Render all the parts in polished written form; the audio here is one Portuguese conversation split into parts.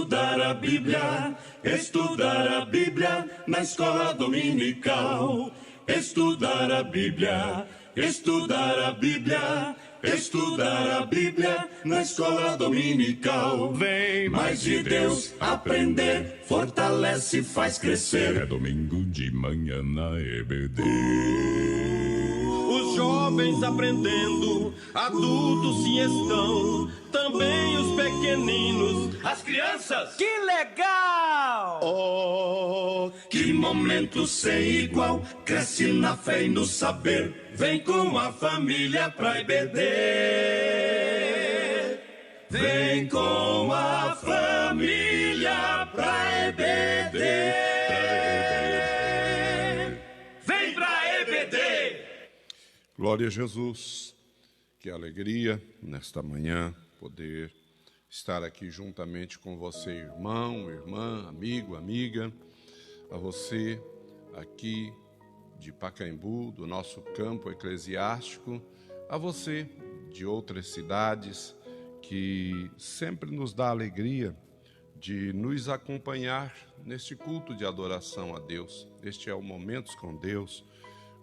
estudar a Bíblia na escola dominical. Estudar a Bíblia, estudar a Bíblia, estudar a Bíblia na escola dominical. Vem mais de Deus aprender, fortalece e faz crescer. É domingo de manhã na EBD. Os jovens aprendendo, adultos sim estão, também os pequeninos, as crianças. Que legal! Oh, que momento sem igual, cresce na fé e no saber, vem com a família pra EBD. Vem com a família pra EBD. Vem pra EBD. Glória a Jesus, que alegria nesta manhã poder estar aqui juntamente com você, irmão, irmã, amigo, amiga, a você aqui de Pacaembu, do nosso campo eclesiástico, a você de outras cidades que sempre nos dá alegria de nos acompanhar neste culto de adoração a Deus. Este é o Momentos com Deus,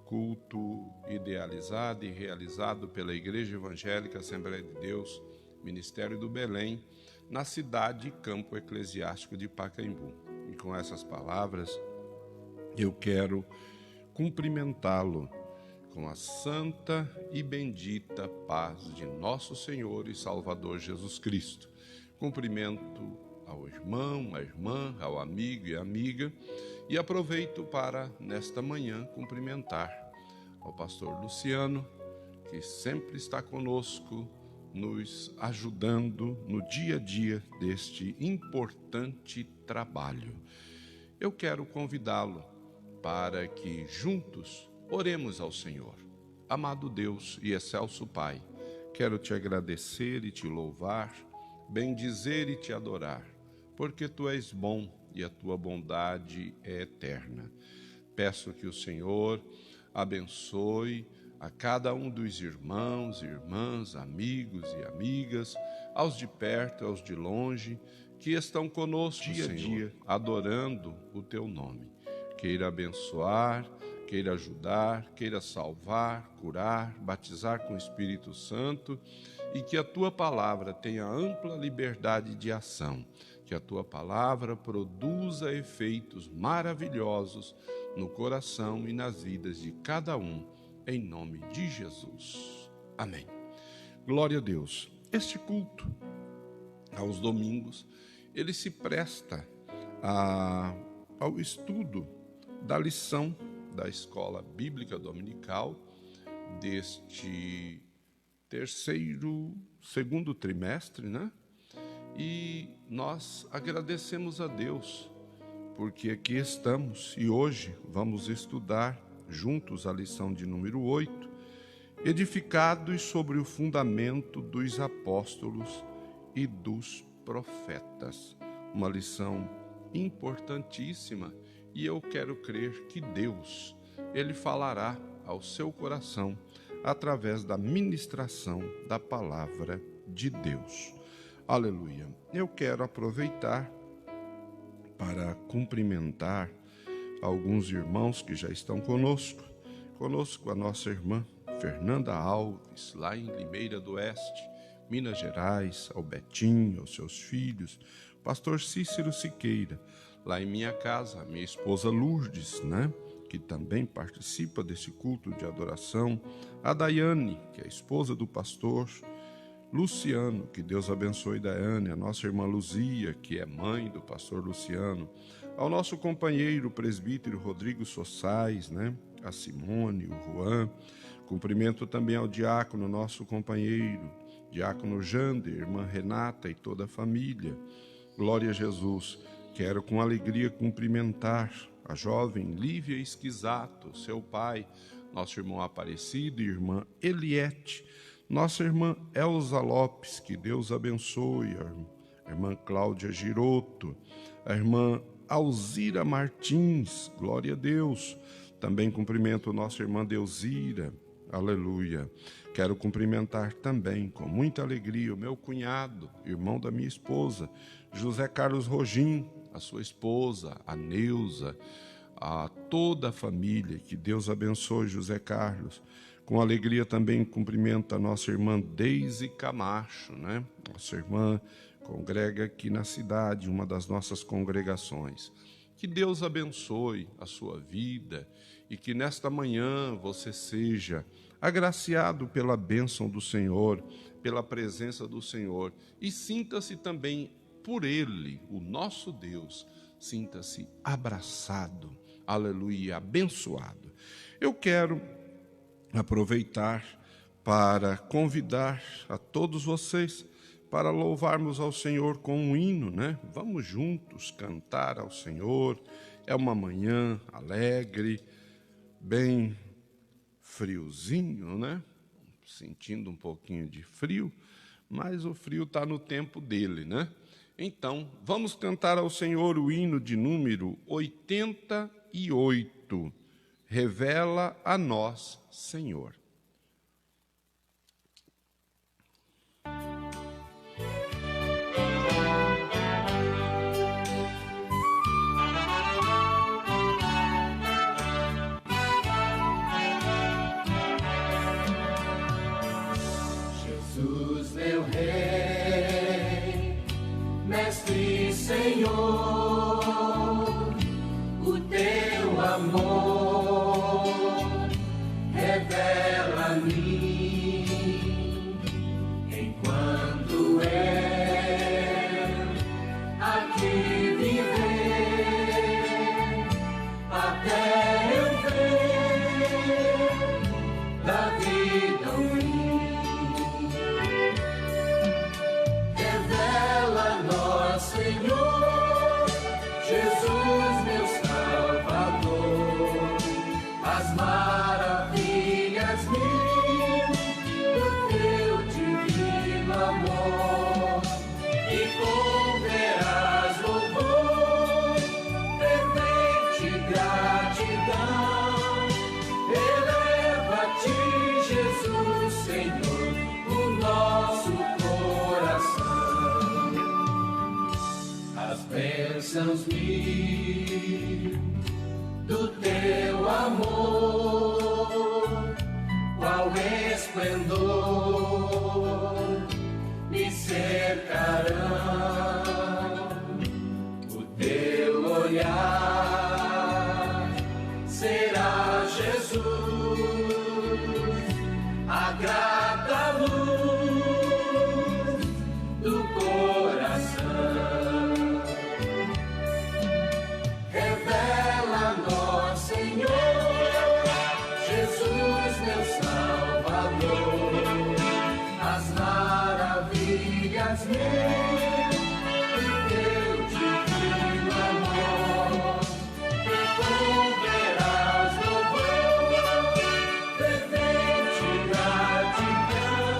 culto idealizado e realizado pela Igreja Evangélica Assembleia de Deus, Ministério do Belém, na cidade e campo eclesiástico de Pacaembu. E com essas palavras, eu quero cumprimentá-lo com a santa e bendita paz de nosso Senhor e Salvador Jesus Cristo. Cumprimento ao irmão, à irmã, ao amigo e amiga, e aproveito para, nesta manhã, cumprimentar ao pastor Luciano, que sempre está conosco, nos ajudando no dia a dia deste importante trabalho. Eu quero convidá-lo para que juntos oremos ao Senhor. Amado Deus e excelso Pai, quero te agradecer e te louvar, bendizer e te adorar, porque tu és bom e a tua bondade é eterna. Peço que o Senhor abençoe a cada um dos irmãos, irmãs, amigos e amigas, aos de perto, aos de longe, que estão conosco dia a dia, adorando o teu nome. Queira abençoar, queira ajudar, queira salvar, curar, batizar com o Espírito Santo, e que a tua palavra tenha ampla liberdade de ação, que a tua palavra produza efeitos maravilhosos no coração e nas vidas de cada um, em nome de Jesus. Amém. Glória a Deus. Este culto, aos domingos, ele se presta ao estudo da lição da Escola Bíblica Dominical deste segundo trimestre, né? E nós agradecemos a Deus, porque aqui estamos e hoje vamos estudar juntos a lição de número 8, edificados sobre o fundamento dos apóstolos e dos profetas. Uma lição importantíssima, e eu quero crer que Deus, Ele falará ao seu coração através da ministração da palavra de Deus. Aleluia. Eu quero aproveitar para cumprimentar alguns irmãos que já estão conosco a nossa irmã Fernanda Alves, lá em Limeira do Oeste, Minas Gerais, ao Betinho, aos seus filhos, pastor Cícero Siqueira, lá em minha casa, minha esposa Lourdes, né, que também participa desse culto de adoração, a Daiane, que é a esposa do pastor Luciano, que Deus abençoe Daiane, a nossa irmã Luzia, que é mãe do pastor Luciano, ao nosso companheiro o presbítero Rodrigo Sossais, né, a Simone, o Juan. Cumprimento também ao diácono, nosso companheiro, diácono Jander, irmã Renata e toda a família. Glória a Jesus. Quero com alegria cumprimentar a jovem Lívia Esquisato, seu pai, nosso irmão Aparecido e irmã Eliette, nossa irmã Elza Lopes, que Deus abençoe, a irmã Cláudia Giroto, a irmã Alzira Martins, glória a Deus. Também cumprimento a nossa irmã Deusira, Aleluia. Quero cumprimentar também, com muita alegria, o meu cunhado, irmão da minha esposa, José Carlos Rogim, a sua esposa, a Neuza, a toda a família. Que Deus abençoe José Carlos. Com alegria também cumprimento a nossa irmã Deise Camacho, né? Nossa irmã congrega aqui na cidade, uma das nossas congregações. Que Deus abençoe a sua vida e que nesta manhã você seja agraciado pela bênção do Senhor, pela presença do Senhor, e sinta-se também por Ele, o nosso Deus, sinta-se abraçado, aleluia, abençoado. Eu quero aproveitar para convidar a todos vocês para louvarmos ao Senhor com um hino, né? Vamos juntos cantar ao Senhor. É uma manhã alegre, bem friozinho, né? Sentindo um pouquinho de frio, mas o frio está no tempo dele, né? Então, vamos cantar ao Senhor o hino de número 88. Revela a nós, Senhor. Jesus, meu Rei, Mestre e Senhor, o teu amor revela a mim, enquanto eu aqui viver, até eu ver da vida o fim. Senhor, Jesus, meu Salvador, as maravilhas mil do teu divino amor, e converás louvor, fervente gratidão, eleva-te, Jesus, Senhor, o nosso coração. Bênçãos mil do teu amor, qual esplendor me cercarão, o teu olhar será, Jesus, a grata luz do coração. Revela-nos, Senhor, Jesus, meu Salvador, as maravilhas mil do teu divino amor, e converás louvor, fervente gratidão,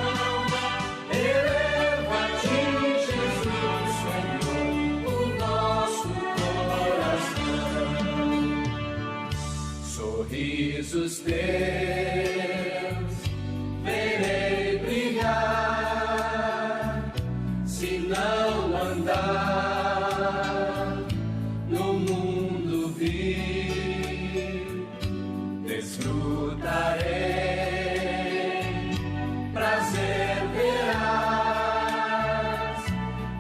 eleva-te, Jesus, Senhor, o nosso sorrisos teus verei brilhar, se não andar no mundo vil, desfrutarei, prazer verás,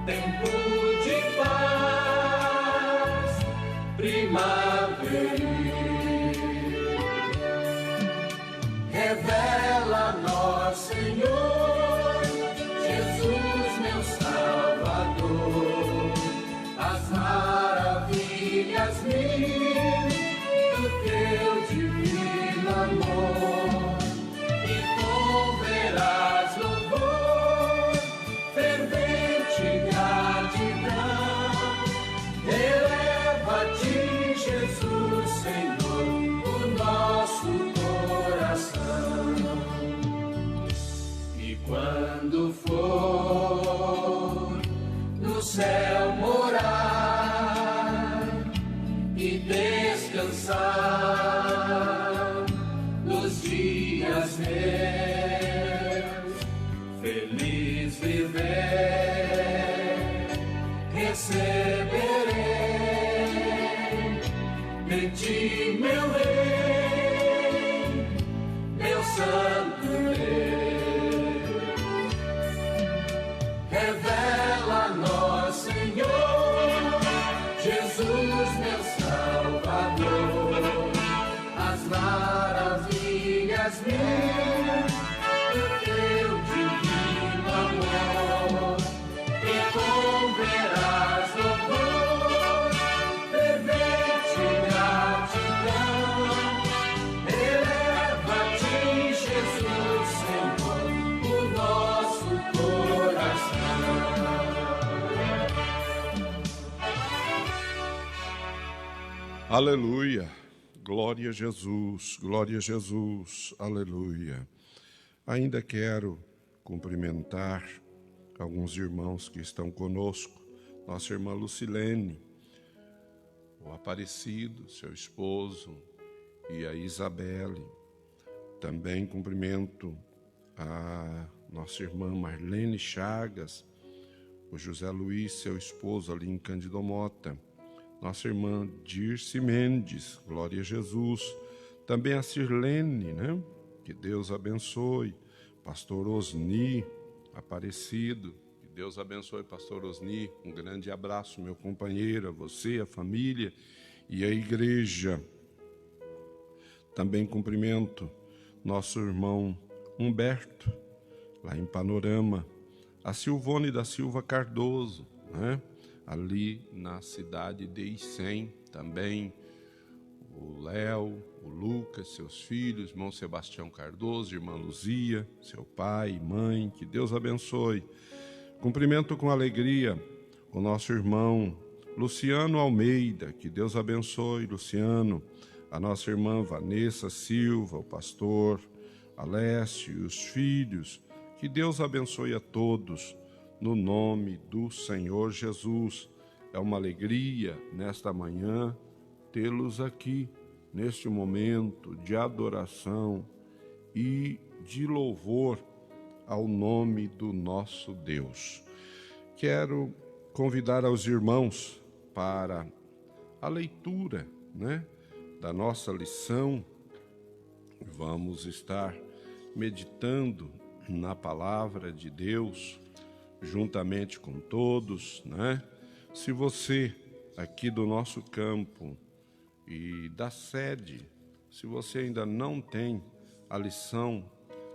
tempo de paz, primavera. Revela-nos, Senhor, Jesus, meu Salvador, as maravilhas mil do teu divino amor, e converás louvor, fervente gratidão, eleva-te, Jesus, Senhor, o nosso coração. E quando for no céu morar e descansar nos dias meus, em ti, meu rei, meu santo Deus. Revela a nós, Senhor, Jesus, meu Salvador, as maravilhas mil do teu divino amor, e converás louvor, fervente gratidão. Eleva-te, Jesus, Senhor, o nosso coração. Aleluia, glória a Jesus, aleluia. Ainda quero cumprimentar alguns irmãos que estão conosco, nossa irmã Lucilene, o Aparecido, seu esposo, e a Isabelle. Também cumprimento a nossa irmã Marlene Chagas, o José Luiz, seu esposo, ali em Cândido Mota, nossa irmã Dirce Mendes, glória a Jesus. Também a Sirlene, né? Que Deus abençoe. Pastor Osni, Aparecido, que Deus abençoe, Pastor Osni. Um grande abraço, meu companheiro, a você, a família e a igreja. Também cumprimento nosso irmão Humberto, lá em Panorama. A Silvone da Silva Cardoso, né? Ali na cidade de Icém, também o Léo, o Lucas, seus filhos, irmão Sebastião Cardoso, irmã Luzia, seu pai e mãe, que Deus abençoe. Cumprimento com alegria o nosso irmão Luciano Almeida, que Deus abençoe, Luciano, a nossa irmã Vanessa Silva, o pastor Alessio e os filhos, que Deus abençoe a todos, no nome do Senhor Jesus. É uma alegria nesta manhã tê-los aqui, neste momento de adoração e de louvor ao nome do nosso Deus. Quero convidar aos irmãos para a leitura, né, da nossa lição. Vamos estar meditando na palavra de Deus, juntamente com todos, né? Se você aqui do nosso campo e da sede, se você ainda não tem a lição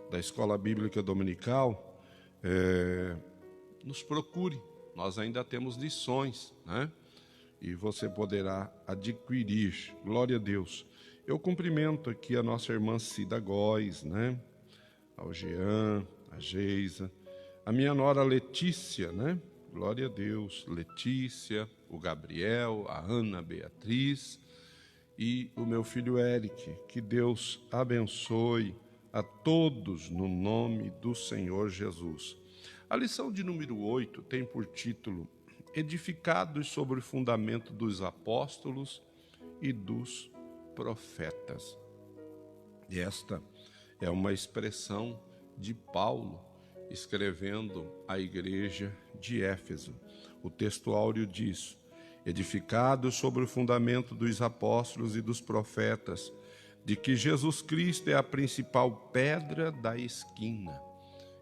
da Escola Bíblica Dominical, nos procure. Nós ainda temos lições, né? E você poderá adquirir. Glória a Deus. Eu cumprimento aqui a nossa irmã Cida Góes, né? Ao Jean, a Geisa, a minha nora Letícia, né? Glória a Deus. Letícia, o Gabriel, a Ana Beatriz e o meu filho Eric. Que Deus abençoe a todos no nome do Senhor Jesus. A lição de número 8 tem por título Edificados sobre o fundamento dos apóstolos e dos profetas. E esta é uma expressão de Paulo escrevendo à igreja de Éfeso. O texto áureo diz: edificados sobre o fundamento dos apóstolos e dos profetas, de que Jesus Cristo é a principal pedra da esquina.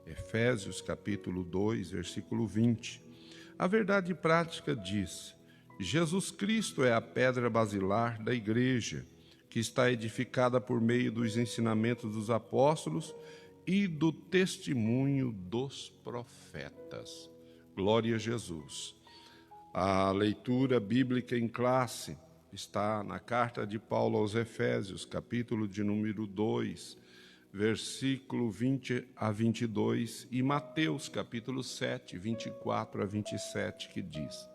Efésios capítulo 2, versículo 20. A verdade prática diz: Jesus Cristo é a pedra basilar da igreja, que está edificada por meio dos ensinamentos dos apóstolos e do testemunho dos profetas. Glória a Jesus. A leitura bíblica em classe está na carta de Paulo aos Efésios, capítulo de número 2, versículo 20 a 22, e Mateus, capítulo 7, 24 a 27, que diz: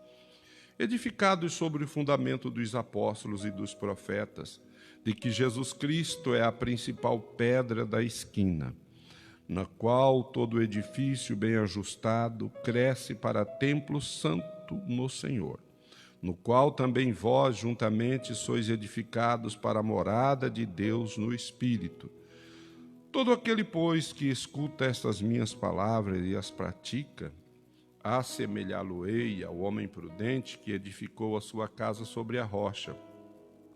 edificados sobre o fundamento dos apóstolos e dos profetas, de que Jesus Cristo é a principal pedra da esquina, na qual todo edifício bem ajustado cresce para templo santo no Senhor, no qual também vós juntamente sois edificados para a morada de Deus no Espírito. Todo aquele, pois, que escuta estas minhas palavras e as pratica, assemelhá-lo-ei ao homem prudente que edificou a sua casa sobre a rocha.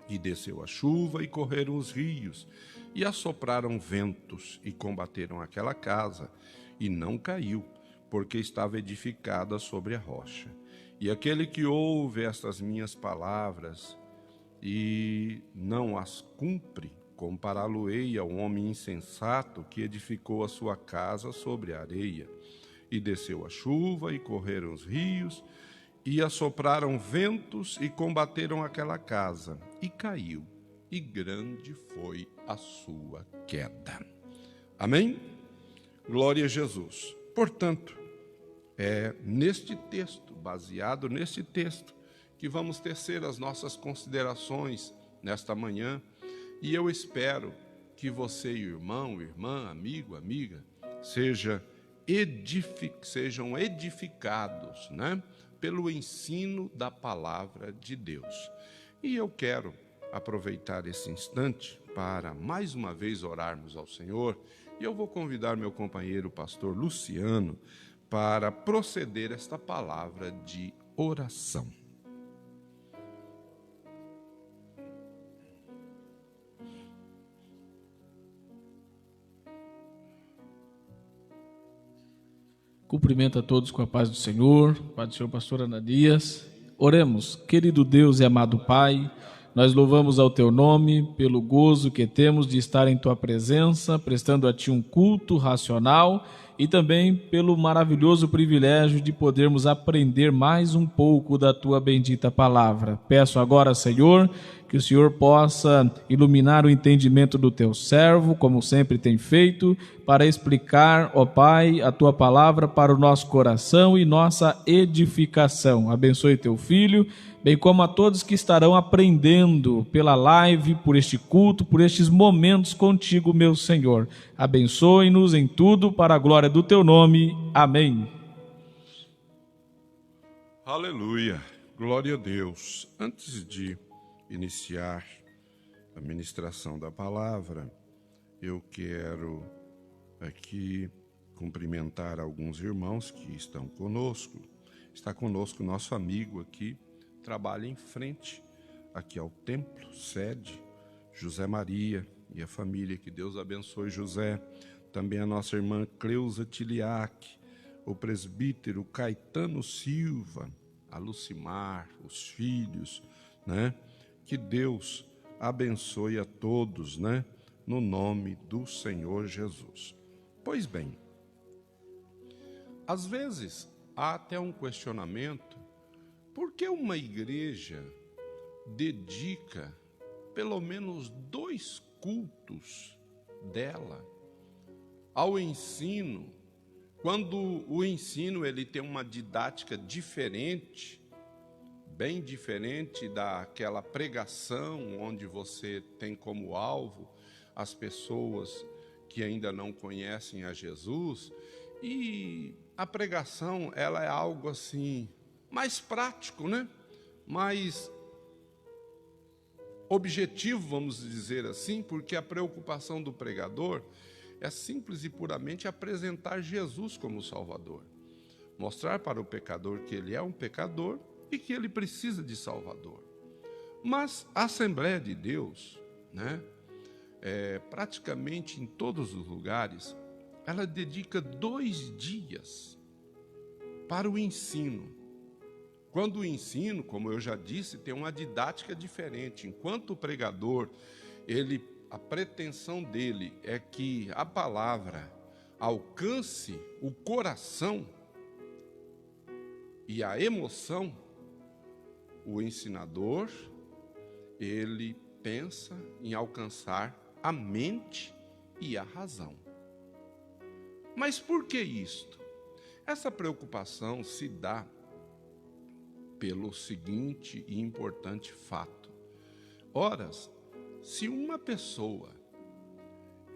E desceu a chuva, e correram os rios, e assopraram ventos, e combateram aquela casa, e não caiu, porque estava edificada sobre a rocha. E aquele que ouve estas minhas palavras e não as cumpre, compará-lo-ei ao homem insensato que edificou a sua casa sobre a areia. E desceu a chuva, e correram os rios, e assopraram ventos, e combateram aquela casa, e caiu, e grande foi a sua queda. Amém? Glória a Jesus. Portanto, é neste texto, baseado neste texto, que vamos tecer as nossas considerações nesta manhã, e eu espero que você, irmão, irmã, amigo, amiga, sejam edificados, pelo ensino da palavra de Deus. E eu quero aproveitar esse instante para mais uma vez orarmos ao Senhor, e eu vou convidar meu companheiro pastor Luciano para proceder esta palavra de oração. Cumprimento a todos com a paz do Senhor, paz do Senhor pastor Ananias. Oremos, querido Deus e amado Pai, nós louvamos ao Teu nome pelo gozo que temos de estar em Tua presença, prestando a Ti um culto racional e também pelo maravilhoso privilégio de podermos aprender mais um pouco da Tua bendita palavra. Peço agora, Senhor, que o Senhor possa iluminar o entendimento do Teu servo, como sempre tem feito, para explicar, ó Pai, a Tua palavra para o nosso coração e nossa edificação. Abençoe Teu Filho, bem como a todos que estarão aprendendo pela live, por este culto, por estes momentos contigo, meu Senhor. Abençoe-nos em tudo para a glória do Teu nome. Amém. Aleluia, glória a Deus. Antes de iniciar a ministração da palavra, eu quero aqui cumprimentar alguns irmãos que estão conosco. Está conosco nosso amigo aqui, trabalha em frente aqui ao templo, sede, José Maria e a família, que Deus abençoe José. Também a nossa irmã Cleusa Tiliac, o presbítero Caetano Silva, a Lucimar, os filhos, Que Deus abençoe a todos, no nome do Senhor Jesus. Pois bem, às vezes há até um questionamento: por que uma igreja dedica pelo menos 2 cultos dela ao ensino, quando o ensino ele tem uma didática diferente, bem diferente daquela pregação onde você tem como alvo as pessoas que ainda não conhecem a Jesus, e a pregação ela é algo assim mais prático, mais objetivo, vamos dizer assim, porque a preocupação do pregador é simples e puramente apresentar Jesus como Salvador, mostrar para o pecador que ele é um pecador e que ele precisa de Salvador. Mas a Assembleia de Deus, praticamente em todos os lugares, ela dedica 2 dias para o ensino. Quando o ensino, como eu já disse, tem uma didática diferente. Enquanto o pregador, a pretensão dele é que a palavra alcance o coração e a emoção, o ensinador, ele pensa em alcançar a mente e a razão. Mas por que isto? Essa preocupação se dá pelo seguinte e importante fato. Ora, se uma pessoa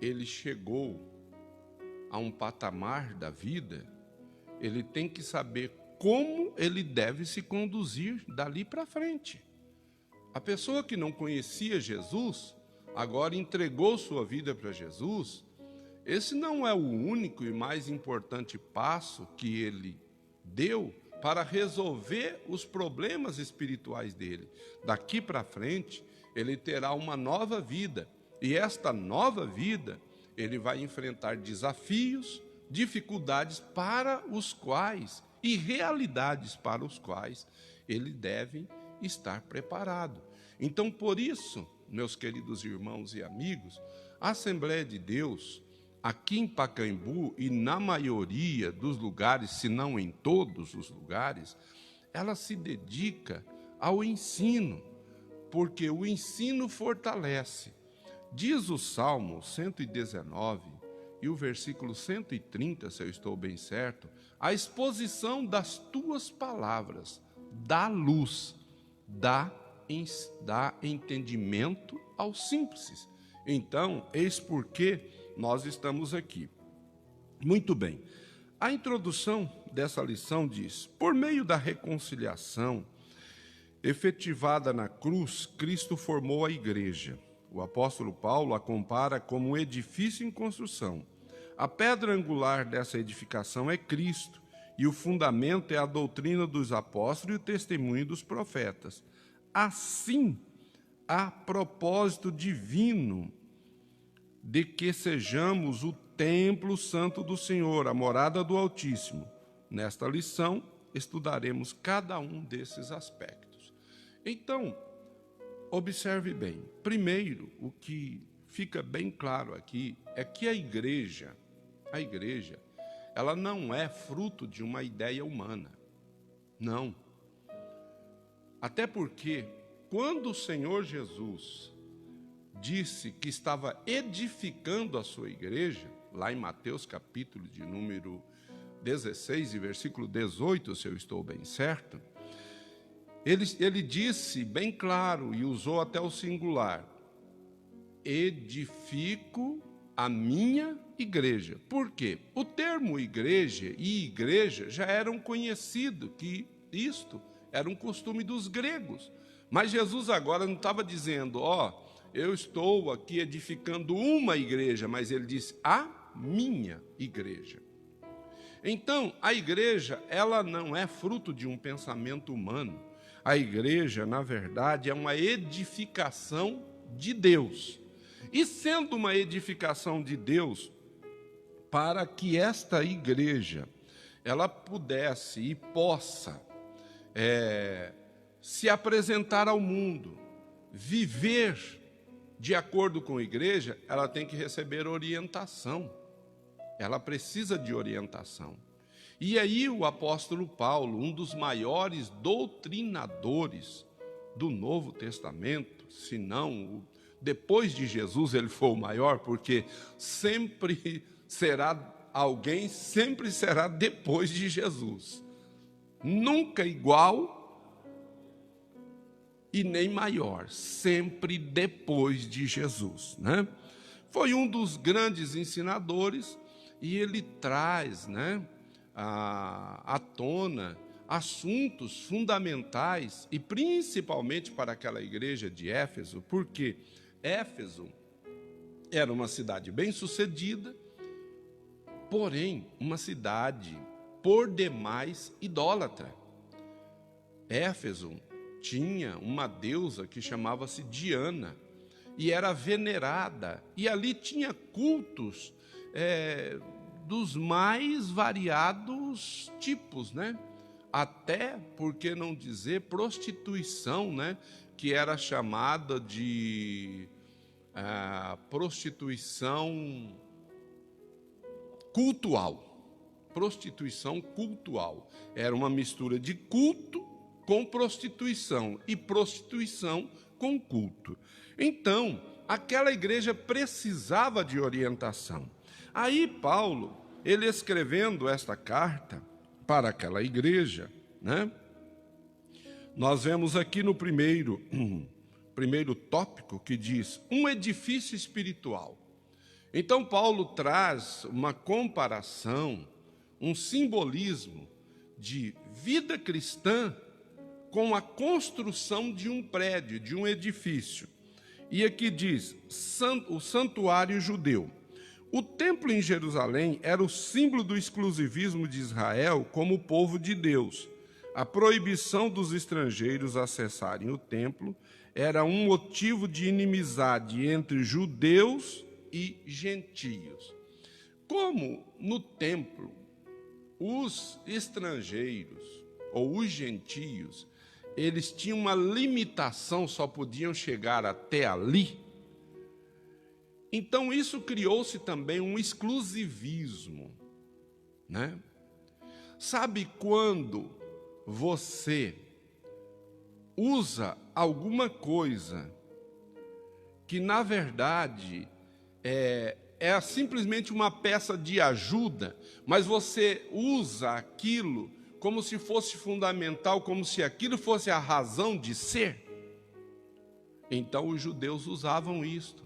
ele chegou a um patamar da vida, ele tem que saber como ele deve se conduzir dali para frente. A pessoa que não conhecia Jesus, agora entregou sua vida para Jesus, esse não é o único e mais importante passo que ele deu para resolver os problemas espirituais dele. Daqui para frente, ele terá uma nova vida. E esta nova vida, ele vai enfrentar desafios, dificuldades para os quais, e realidades para os quais, ele deve estar preparado. Então, por isso, meus queridos irmãos e amigos, a Assembleia de Deus, aqui em Pacaembu e na maioria dos lugares, se não em todos os lugares, ela se dedica ao ensino, porque o ensino fortalece. Diz o Salmo 119 e o versículo 130, se eu estou bem certo, a exposição das tuas palavras dá luz, dá entendimento aos simples. Então, eis porque nós estamos aqui. Muito bem. A introdução dessa lição diz: por meio da reconciliação efetivada na cruz, Cristo formou a igreja. O apóstolo Paulo a compara como um edifício em construção. A pedra angular dessa edificação é Cristo, e o fundamento é a doutrina dos apóstolos e o testemunho dos profetas. Assim, há propósito divino de que sejamos o templo santo do Senhor, a morada do Altíssimo. Nesta lição, estudaremos cada um desses aspectos. Então, observe bem. Primeiro, o que fica bem claro aqui é que a igreja, ela não é fruto de uma ideia humana. Não. Até porque, quando o Senhor Jesus disse que estava edificando a sua igreja, lá em Mateus capítulo de número 16 e versículo 18, se eu estou bem certo, ele disse bem claro e usou até o singular: edifico a minha igreja. Por quê? O termo igreja e igreja já eram conhecidos, que isto era um costume dos gregos. Mas Jesus agora não estava dizendo, eu estou aqui edificando uma igreja, mas ele disse, a minha igreja. Então, a igreja, ela não é fruto de um pensamento humano. A igreja, na verdade, é uma edificação de Deus. E sendo uma edificação de Deus, para que esta igreja, ela pudesse e possa se apresentar ao mundo, viver de acordo com a igreja, ela tem que receber orientação. Ela precisa de orientação. E aí o apóstolo Paulo, um dos maiores doutrinadores do Novo Testamento, se não, depois de Jesus ele foi o maior, porque sempre será depois de Jesus. Nunca igual e nem maior, sempre depois de Jesus, né? Foi um dos grandes ensinadores e ele traz, à tona assuntos fundamentais e principalmente para aquela igreja de Éfeso, porque Éfeso era uma cidade bem-sucedida, porém uma cidade por demais idólatra. Éfeso tinha uma deusa que chamava-se Diana e era venerada, e ali tinha cultos dos mais variados tipos, até, por que não dizer, prostituição, que era chamada de prostituição cultual. Prostituição cultual. Era uma mistura de culto com prostituição e prostituição com culto. Então, aquela igreja precisava de orientação. Aí Paulo, ele escrevendo esta carta para aquela igreja, nós vemos aqui no primeiro tópico que diz, um edifício espiritual. Então Paulo traz uma comparação, um simbolismo de vida cristã com a construção de um prédio, de um edifício. E aqui diz, o santuário judeu. O templo em Jerusalém era o símbolo do exclusivismo de Israel como povo de Deus. a proibição dos estrangeiros acessarem o templo era um motivo de inimizade entre judeus e gentios. Como no templo os estrangeiros ou os gentios, eles tinham uma limitação, só podiam chegar até ali, então isso criou-se também um exclusivismo, né? Sabe quando você usa alguma coisa que, na verdade, é simplesmente uma peça de ajuda, mas você usa aquilo como se fosse fundamental, como se aquilo fosse a razão de ser? Então os judeus usavam isto,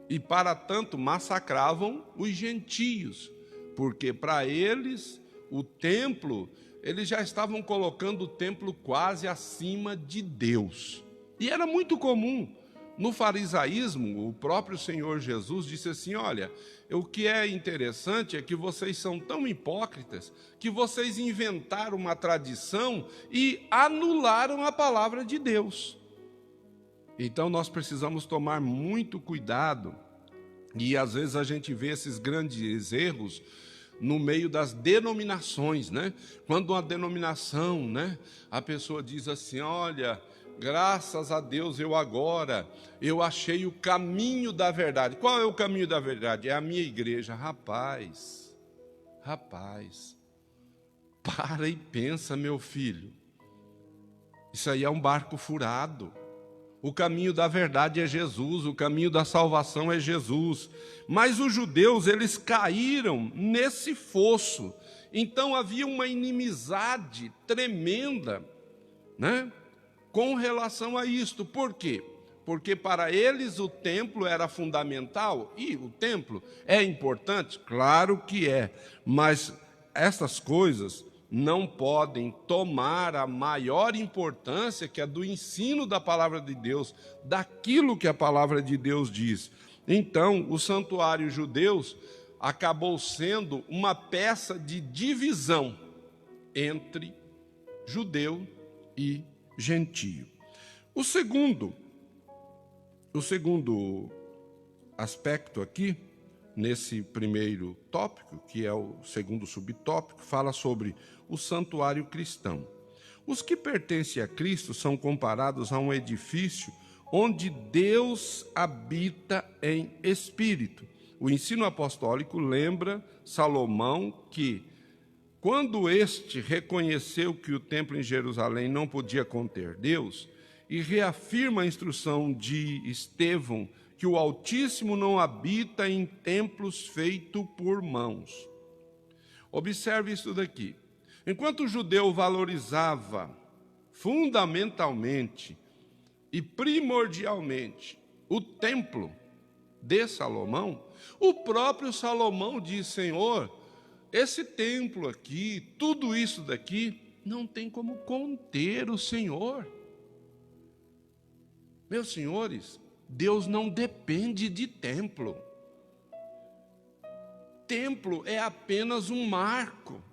e para tanto massacravam os gentios, porque para eles o templo, eles já estavam colocando o templo quase acima de Deus. E era muito comum. No farisaísmo, o próprio Senhor Jesus disse assim: olha, o que é interessante é que vocês são tão hipócritas que vocês inventaram uma tradição e anularam a palavra de Deus. Então nós precisamos tomar muito cuidado, e às vezes a gente vê esses grandes erros no meio das denominações, né? Quando uma denominação, né, a pessoa diz assim: olha, graças a Deus eu achei o caminho da verdade. Qual é o caminho da verdade? É a minha igreja. Rapaz, para e pensa, meu filho. Isso aí é um barco furado. O caminho da verdade é Jesus, o caminho da salvação é Jesus. Mas os judeus, eles caíram nesse fosso. Então havia uma inimizade tremenda, né, com relação a isto. Por quê? Porque para eles o templo era fundamental, e o templo é importante, claro que é, mas essas coisas não podem tomar a maior importância, que é do ensino da palavra de Deus, daquilo que a palavra de Deus diz. Então, o santuário judeu acabou sendo uma peça de divisão entre judeu e gentio. O segundo aspecto aqui, nesse primeiro tópico, que é o segundo subtópico, fala sobre o santuário cristão. Os que pertencem a Cristo são comparados a um edifício onde Deus habita em espírito. O ensino apostólico lembra Salomão que, quando este reconheceu que o templo em Jerusalém não podia conter Deus, e reafirma a instrução de Estevão que o Altíssimo não habita em templos feitos por mãos. Observe isso daqui. Enquanto o judeu valorizava fundamentalmente e primordialmente o templo de Salomão, o próprio Salomão diz: Senhor, esse templo aqui, tudo isso daqui, não tem como conter o Senhor. Meus senhores, Deus não depende de templo. Templo é apenas um marco.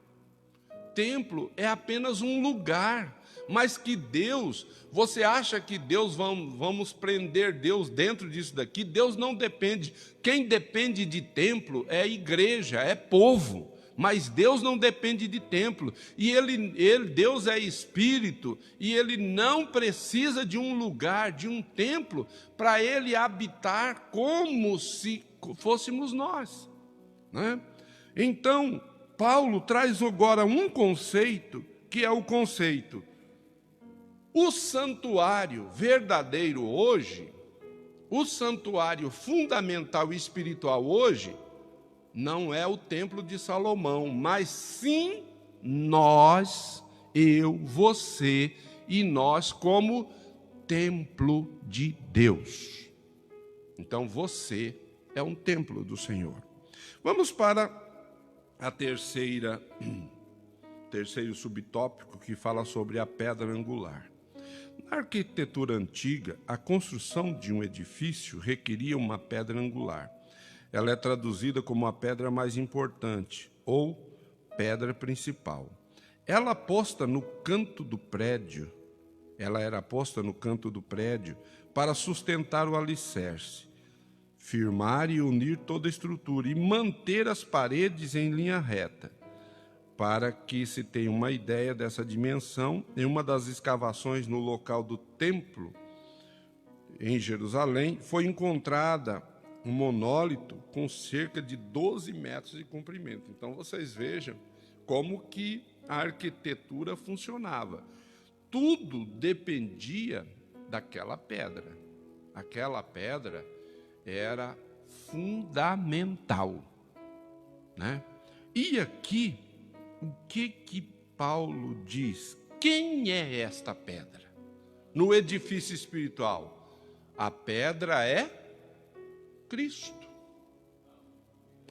Templo é apenas um lugar. Mas que Deus, você acha que Deus, vamos prender Deus dentro disso daqui? Deus não depende. Quem depende de templo é a igreja, é povo. Mas Deus não depende de templo. E Deus é espírito, e Ele não precisa de um lugar, de um templo, para Ele habitar como se fôssemos nós, né? Então, Paulo traz agora um conceito, que é o conceito: o santuário verdadeiro hoje, o santuário fundamental e espiritual hoje, não é o templo de Salomão, mas sim nós, eu, você e nós como templo de Deus. Então você é um templo do Senhor. Vamos para a terceiro subtópico, que fala sobre a pedra angular. Na arquitetura antiga, a construção de um edifício requeria uma pedra angular. Ela é traduzida como a pedra mais importante, ou pedra principal. ela posta no canto do prédio, ela era posta no canto do prédio para sustentar o alicerce, firmar e unir toda a estrutura e manter as paredes em linha reta. Para que se tenha uma ideia dessa dimensão, em uma das escavações no local do templo, em Jerusalém, foi encontrada um monólito com cerca de 12 metros de comprimento. Então, vocês vejam como que a arquitetura funcionava. Tudo dependia daquela pedra. Aquela pedra era fundamental, né? E aqui, o que Paulo diz? Quem é esta pedra? No edifício espiritual, a pedra é Cristo.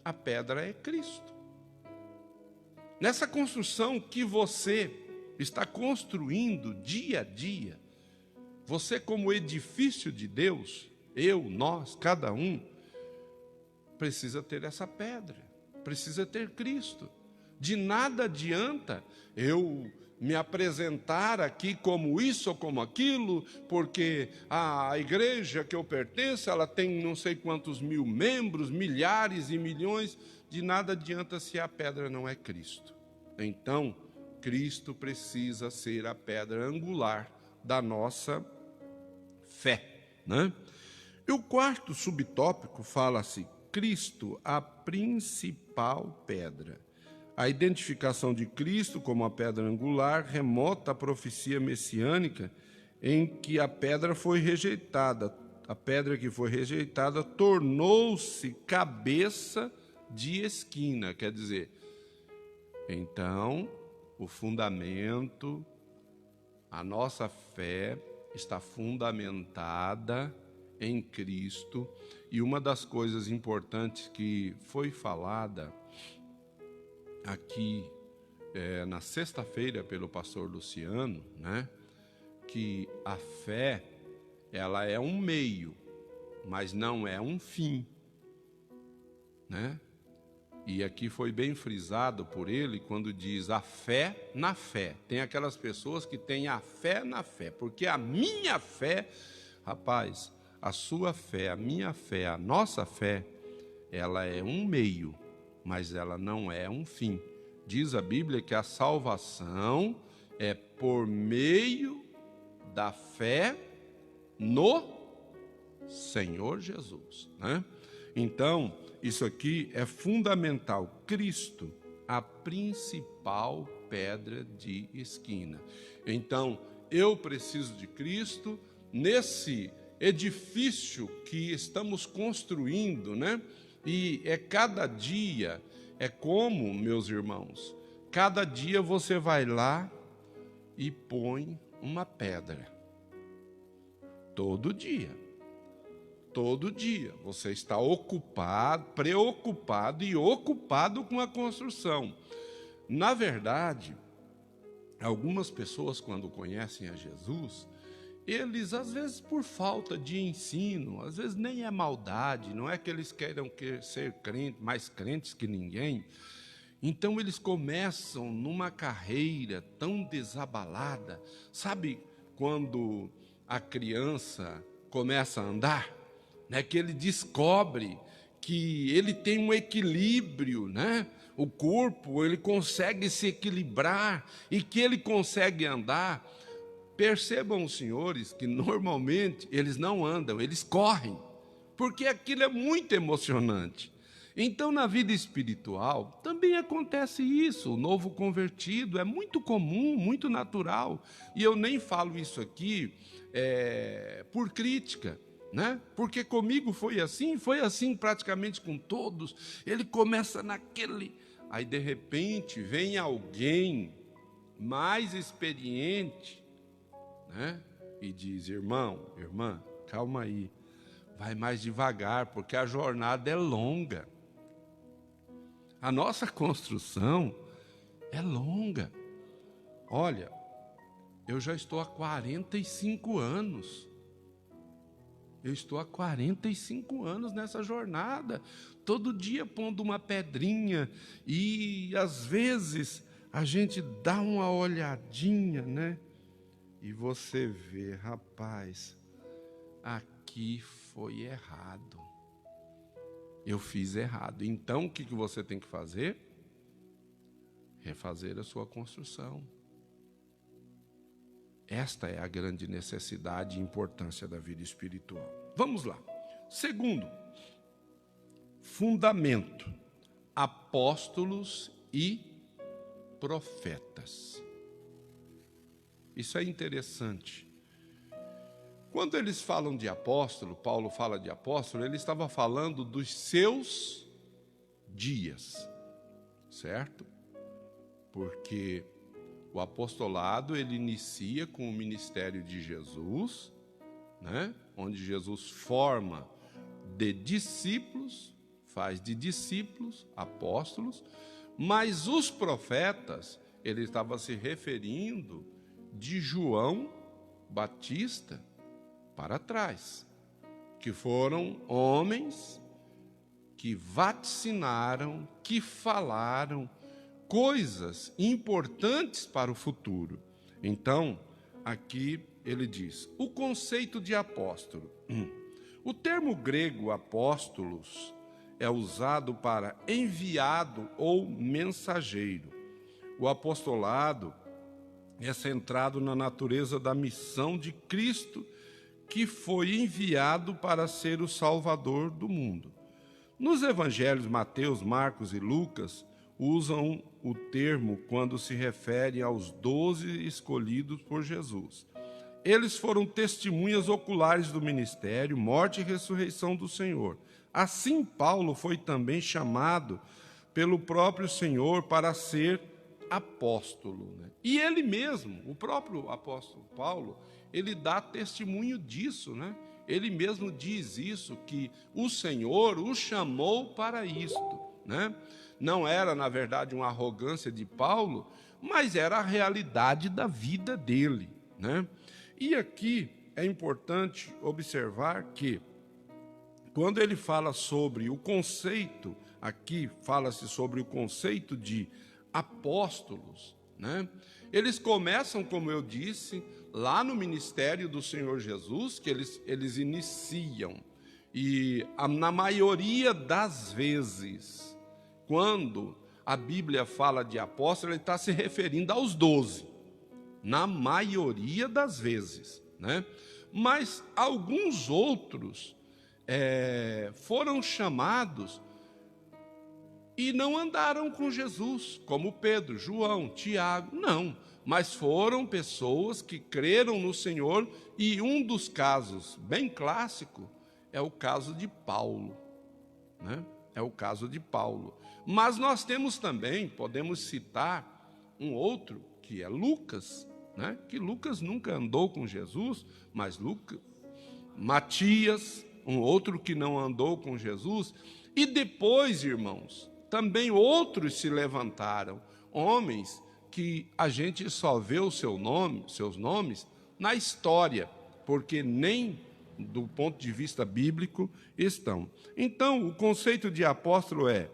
A pedra é Cristo. Nessa construção que você está construindo dia a dia, você como edifício de Deus, eu, nós, cada um, precisa ter essa pedra, precisa ter Cristo. De nada adianta eu me apresentar aqui como isso ou como aquilo, porque a igreja que eu pertenço, ela tem não sei quantos mil membros, milhares e milhões. De nada adianta se a pedra não é Cristo. Então, Cristo precisa ser a pedra angular da nossa fé, né? E o quarto subtópico fala-se Cristo, a principal pedra. A identificação de Cristo como a pedra angular remota a profecia messiânica em que a pedra foi rejeitada. A pedra que foi rejeitada tornou-se cabeça de esquina, quer dizer, então o fundamento, a nossa fé está fundamentada em Cristo, e uma das coisas importantes que foi falada aqui na sexta-feira pelo pastor Luciano, né, que a fé, ela é um meio, mas não é um fim, né? E aqui foi bem frisado por ele quando diz a fé na fé. Tem aquelas pessoas que têm a fé na fé, porque a minha fé, rapaz, a sua fé, a minha fé, a nossa fé, ela é um meio, mas ela não é um fim. Diz a Bíblia que a salvação é por meio da fé no Senhor Jesus, né? Então, isso aqui é fundamental. Cristo, a principal pedra de esquina. Então, eu preciso de Cristo nesse edifício que estamos construindo, né? E cada dia, é como, meus irmãos, cada dia você vai lá e põe uma pedra. Todo dia. Todo dia você está ocupado, preocupado e ocupado com a construção. Na verdade, algumas pessoas, quando conhecem a Jesus, eles, às vezes, por falta de ensino, às vezes nem é maldade, não é que eles queiram ser crentes, mais crentes que ninguém. Então, eles começam numa carreira tão desabalada. Sabe quando a criança começa a andar? Né, que ele descobre que ele tem um equilíbrio, né? O corpo, ele consegue se equilibrar e que ele consegue andar. Percebam, senhores, que normalmente eles não andam, eles correm, porque aquilo é muito emocionante. Então, na vida espiritual, também acontece isso. O novo convertido é muito comum, muito natural. E eu nem falo isso aqui por crítica, né? Porque comigo foi assim praticamente com todos. Ele começa naquele, aí de repente vem alguém mais experiente, né? E diz: irmão, irmã, calma aí, vai mais devagar, porque a jornada é longa. A nossa construção é longa. Olha, eu já estou há 45 anos. Eu estou há 45 anos nessa jornada, todo dia pondo uma pedrinha, e às vezes a gente dá uma olhadinha, né? E você vê, rapaz, aqui foi errado. Eu fiz errado. Então, o que você tem que fazer? Refazer a sua construção. Esta é a grande necessidade e importância da vida espiritual. Vamos lá. Segundo, fundamento: apóstolos e profetas. Isso é interessante. Quando eles falam de apóstolo, Paulo fala de apóstolo, ele estava falando dos seus dias, certo? Porque o apostolado, ele inicia com o ministério de Jesus, né? Onde Jesus forma de discípulos, faz de discípulos apóstolos, mas os profetas, ele estava se referindo de João Batista para trás, que foram homens que vaticinaram, que falaram coisas importantes para o futuro. Então, aqui ele diz, o conceito de apóstolo. O termo grego apóstolos é usado para enviado ou mensageiro. O apostolado é centrado na natureza da missão de Cristo, que foi enviado para ser o Salvador do mundo. Nos evangelhos Mateus, Marcos e Lucas usam o termo quando se refere aos 12 escolhidos por Jesus. Eles foram testemunhas oculares do ministério, morte e ressurreição do Senhor. Assim, Paulo foi também chamado pelo próprio Senhor para ser apóstolo, né? E ele mesmo, o próprio apóstolo Paulo, ele dá testemunho disso, né? Ele mesmo diz isso, que o Senhor o chamou para isto, né? Não era, na verdade, uma arrogância de Paulo, mas era a realidade da vida dele, né? E aqui é importante observar que, quando ele fala sobre o conceito, aqui fala-se sobre o conceito de apóstolos, né? Eles começam, como eu disse, lá no ministério do Senhor Jesus, que eles iniciam. E na maioria das vezes, quando a Bíblia fala de apóstolo, ele está se referindo aos 12. Na maioria das vezes, né? Mas alguns outros foram chamados e não andaram com Jesus, como Pedro, João, Tiago, não. Mas foram pessoas que creram no Senhor, e um dos casos bem clássico é o caso de Paulo, né? É o caso de Paulo. Mas nós temos também, podemos citar um outro, que é Lucas, né? Que Lucas nunca andou com Jesus, mas Lucas, Matias, um outro que não andou com Jesus, e depois, irmãos, também outros se levantaram, homens que a gente só vê seus nomes na história, porque nem do ponto de vista bíblico estão. Então, o conceito de apóstolo é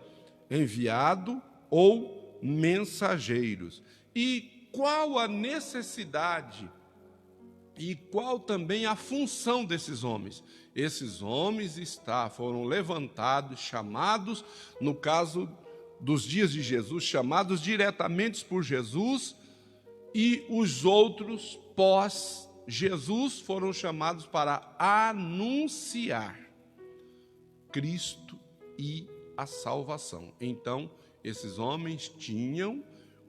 enviado ou mensageiros. E qual a necessidade e qual também a função desses homens? Esses homens foram levantados, chamados, no caso dos dias de Jesus, chamados diretamente por Jesus, e os outros pós-Jesus foram chamados para anunciar Cristo e a salvação. Então, esses homens tinham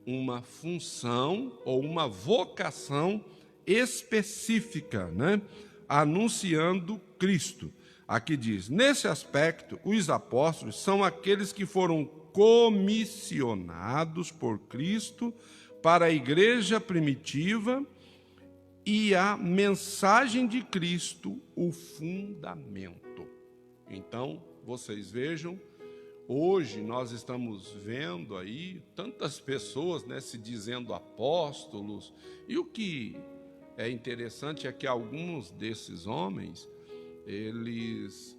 uma função ou uma vocação específica, né? Anunciando Cristo. Aqui diz, nesse aspecto, os apóstolos são aqueles que foram comissionados por Cristo para a igreja primitiva, e a mensagem de Cristo, o fundamento. Então, vocês vejam, hoje nós estamos vendo aí tantas pessoas, né, se dizendo apóstolos, e o que é interessante é que alguns desses homens, eles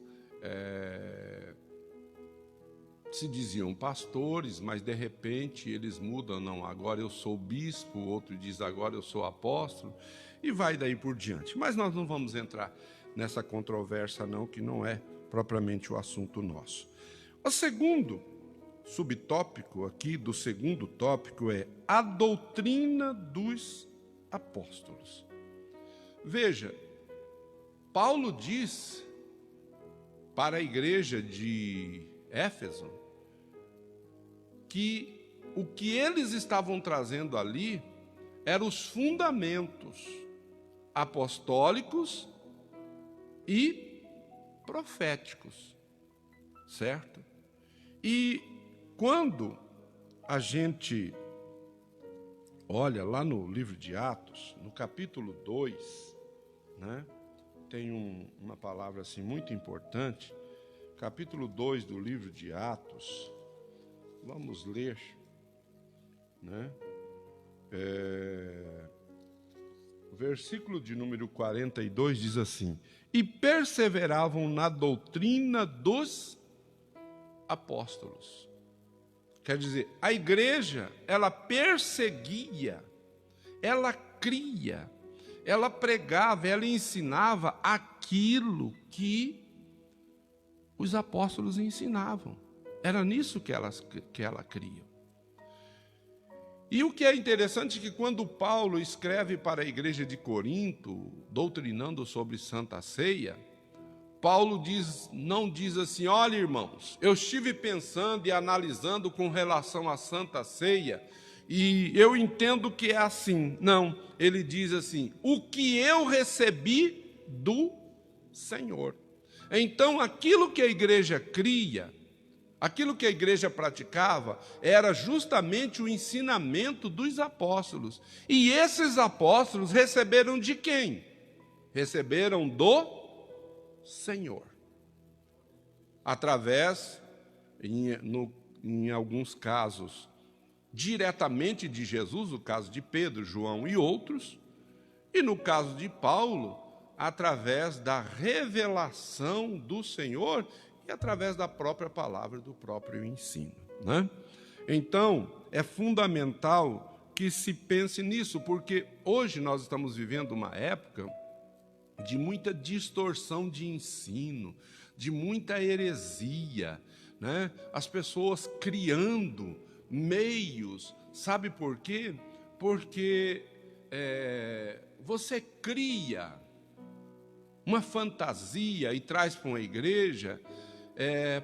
se diziam pastores, mas de repente eles mudam, não, agora eu sou bispo, outro diz agora eu sou apóstolo, e vai daí por diante. Mas nós não vamos entrar nessa controvérsia não, que não é propriamente o assunto nosso. O segundo subtópico aqui, do segundo tópico, é a doutrina dos apóstolos. Veja, Paulo diz para a igreja de Éfeso que o que eles estavam trazendo ali eram os fundamentos apostólicos e proféticos, certo? E quando a gente olha lá no livro de Atos, no capítulo 2, né, tem uma palavra assim muito importante, capítulo 2 do livro de Atos, vamos ler, né? O versículo de número 42 diz assim: e perseveravam na doutrina dos apóstolos. Quer dizer, a igreja, ela perseguia, ela cria, ela pregava, ela ensinava aquilo que os apóstolos ensinavam. Era nisso que ela cria. E o que é interessante é que quando Paulo escreve para a igreja de Corinto, doutrinando sobre Santa Ceia, Paulo não diz assim: olha, irmãos, eu estive pensando e analisando com relação à Santa Ceia, e eu entendo que é assim. Não, ele diz assim: o que eu recebi do Senhor. Então, aquilo que a igreja cria, aquilo que a igreja praticava, era justamente o ensinamento dos apóstolos. E esses apóstolos receberam de quem? Receberam do Senhor. Através, em alguns casos, diretamente de Jesus, o caso de Pedro, João e outros, e no caso de Paulo, através da revelação do Senhor e através da própria palavra, do próprio ensino, né? Então, é fundamental que se pense nisso, porque hoje nós estamos vivendo uma época de muita distorção de ensino, de muita heresia, né? As pessoas criando meios, sabe por quê? Porque você cria uma fantasia e traz para uma igreja,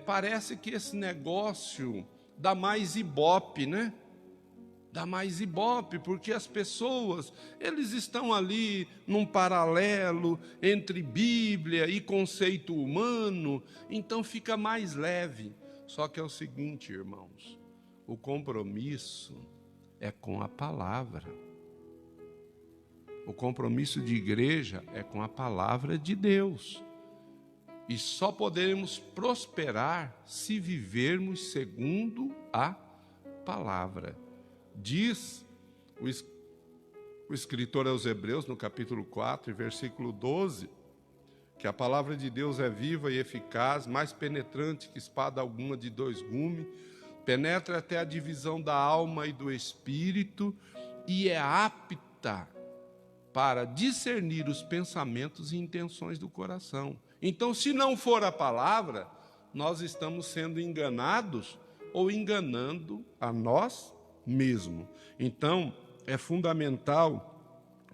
parece que esse negócio dá mais ibope, né? Dá mais ibope, porque as pessoas, eles estão ali num paralelo entre Bíblia e conceito humano, então fica mais leve. Só que é o seguinte, irmãos, o compromisso é com a palavra. O compromisso de igreja é com a palavra de Deus. E só poderemos prosperar se vivermos segundo a palavra. Diz o escritor aos Hebreus, no capítulo 4, versículo 12, que a palavra de Deus é viva e eficaz, mais penetrante que espada alguma de dois gumes, penetra até a divisão da alma e do espírito e é apta para discernir os pensamentos e intenções do coração. Então, se não for a palavra, nós estamos sendo enganados ou enganando a nós mesmos. Então, é fundamental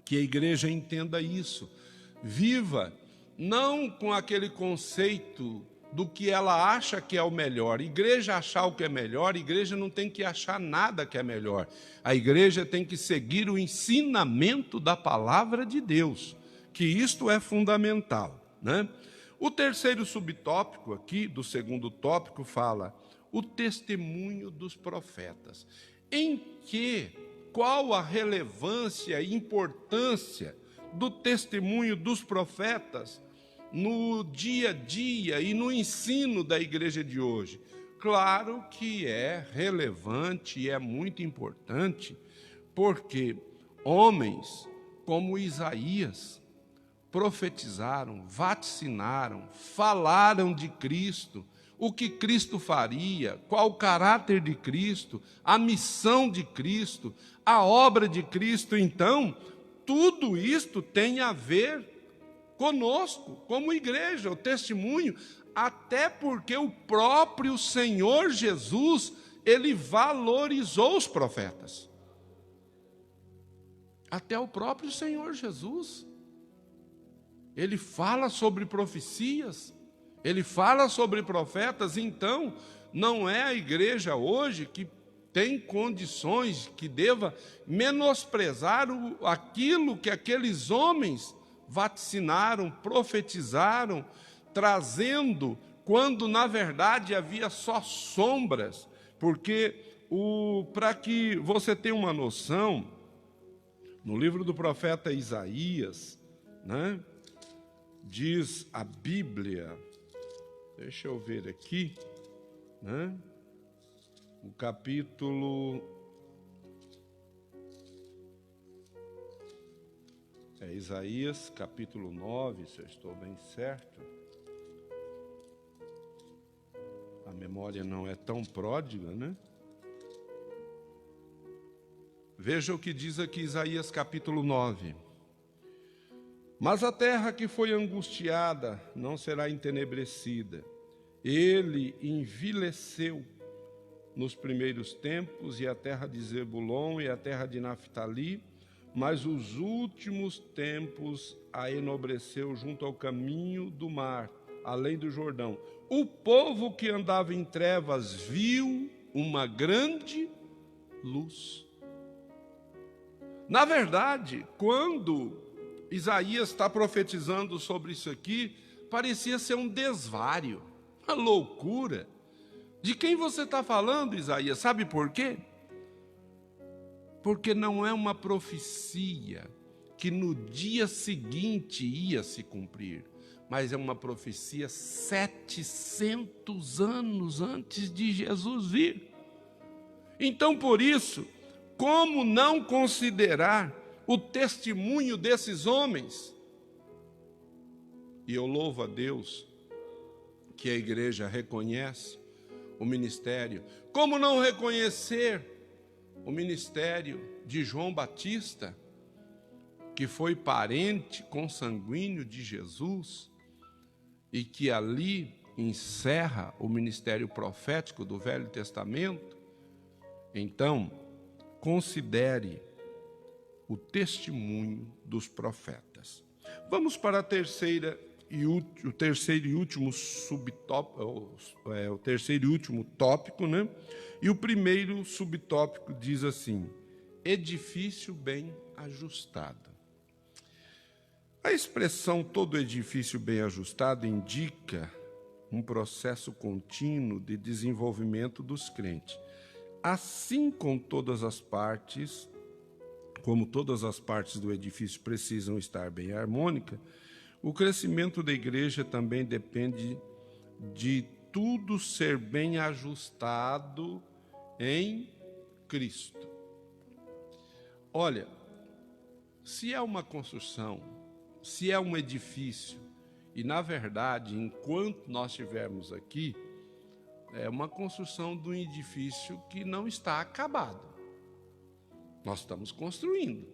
que a igreja entenda isso. Viva não com aquele conceito do que ela acha que é o melhor. Igreja achar o que é melhor, igreja não tem que achar nada que é melhor. A igreja tem que seguir o ensinamento da palavra de Deus, que isto é fundamental, né? O terceiro subtópico aqui, do segundo tópico, fala o testemunho dos profetas. Qual a relevância e importância do testemunho dos profetas no dia a dia e no ensino da igreja de hoje? Claro que é relevante e é muito importante, porque homens como Isaías profetizaram, vaticinaram, falaram de Cristo, o que Cristo faria, qual o caráter de Cristo, a missão de Cristo, a obra de Cristo. Então, tudo isto tem a ver conosco, como igreja, o testemunho, até porque o próprio Senhor Jesus, ele valorizou os profetas. Até o próprio Senhor Jesus. Ele fala sobre profecias, ele fala sobre profetas. Então, não é a igreja hoje que tem condições, que deva menosprezar aquilo que aqueles homens vaticinaram, profetizaram, trazendo, quando na verdade havia só sombras. Porque, para que você tenha uma noção, no livro do profeta Isaías, né, diz a Bíblia, deixa eu ver aqui, né, o capítulo, Isaías, capítulo 9, se eu estou bem certo. A memória não é tão pródiga, né? Veja o que diz aqui Isaías capítulo 9. Mas a terra que foi angustiada não será entenebrecida. Ele envileceu nos primeiros tempos, e a terra de Zebulon e a terra de Naftali, mas os últimos tempos a enobreceu junto ao caminho do mar, além do Jordão. O povo que andava em trevas viu uma grande luz. Na verdade, quando Isaías está profetizando sobre isso aqui, parecia ser um desvário, uma loucura. De quem você está falando, Isaías? Sabe por quê? Porque não é uma profecia que no dia seguinte ia se cumprir, mas é uma profecia 700 anos antes de Jesus vir. Então, por isso, como não considerar o testemunho desses homens? E eu louvo a Deus que a igreja reconhece o ministério. Como não reconhecer o ministério de João Batista, que foi parente consanguíneo de Jesus e que ali encerra o ministério profético do Velho Testamento? Então, considere o testemunho dos profetas. Vamos para o terceiro e último subtópico, o terceiro e último tópico, né? E o primeiro subtópico diz assim: edifício bem ajustado. A expressão todo edifício bem ajustado indica um processo contínuo de desenvolvimento dos crentes. Assim como todas as partes do edifício precisam estar bem harmônicas, o crescimento da igreja também depende de tudo ser bem ajustado em Cristo. Olha, se é uma construção, se é um edifício, e na verdade, enquanto nós estivermos aqui, é uma construção de um edifício que não está acabado. Nós estamos construindo,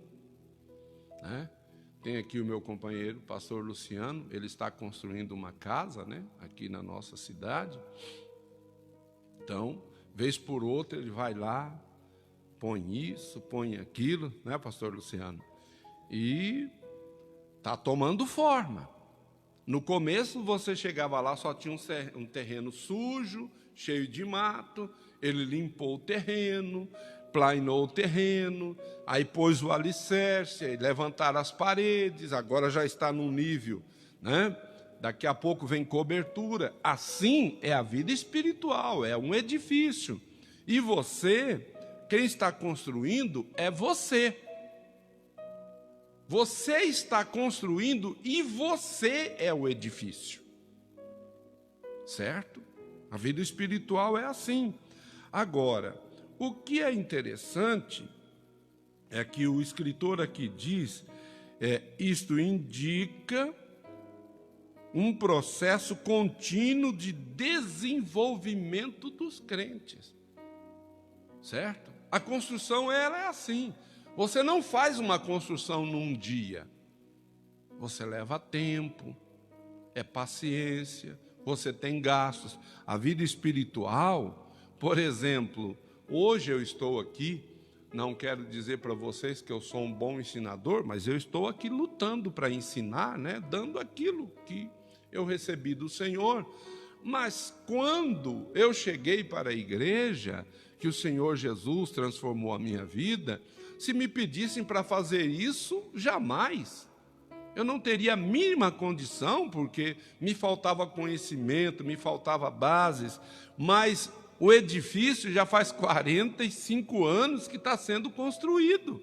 né? Tem aqui o meu companheiro, pastor Luciano, ele está construindo uma casa, né, aqui na nossa cidade. Então, vez por outra, ele vai lá, põe isso, põe aquilo, né, pastor Luciano? E está tomando forma. No começo, você chegava lá, só tinha um terreno sujo, cheio de mato, ele limpou o terreno, plainou o terreno, aí pôs o alicerce, aí levantaram as paredes, agora já está num nível, né? Daqui a pouco vem cobertura. Assim é a vida espiritual, é um edifício. E você, quem está construindo é você. Você está construindo e você é o edifício. Certo? A vida espiritual é assim. Agora, o que é interessante é que o escritor aqui diz, isto indica um processo contínuo de desenvolvimento dos crentes. Certo? A construção ela é assim. Você não faz uma construção num dia. Você leva tempo, é paciência, você tem gastos. A vida espiritual, por exemplo, hoje eu estou aqui, não quero dizer para vocês que eu sou um bom ensinador, mas eu estou aqui lutando para ensinar, né? Dando aquilo que eu recebi do Senhor. Mas quando eu cheguei para a igreja, que o Senhor Jesus transformou a minha vida, se me pedissem para fazer isso, jamais. Eu não teria a mínima condição, porque me faltava conhecimento, me faltava bases, mas o edifício já faz 45 anos que está sendo construído.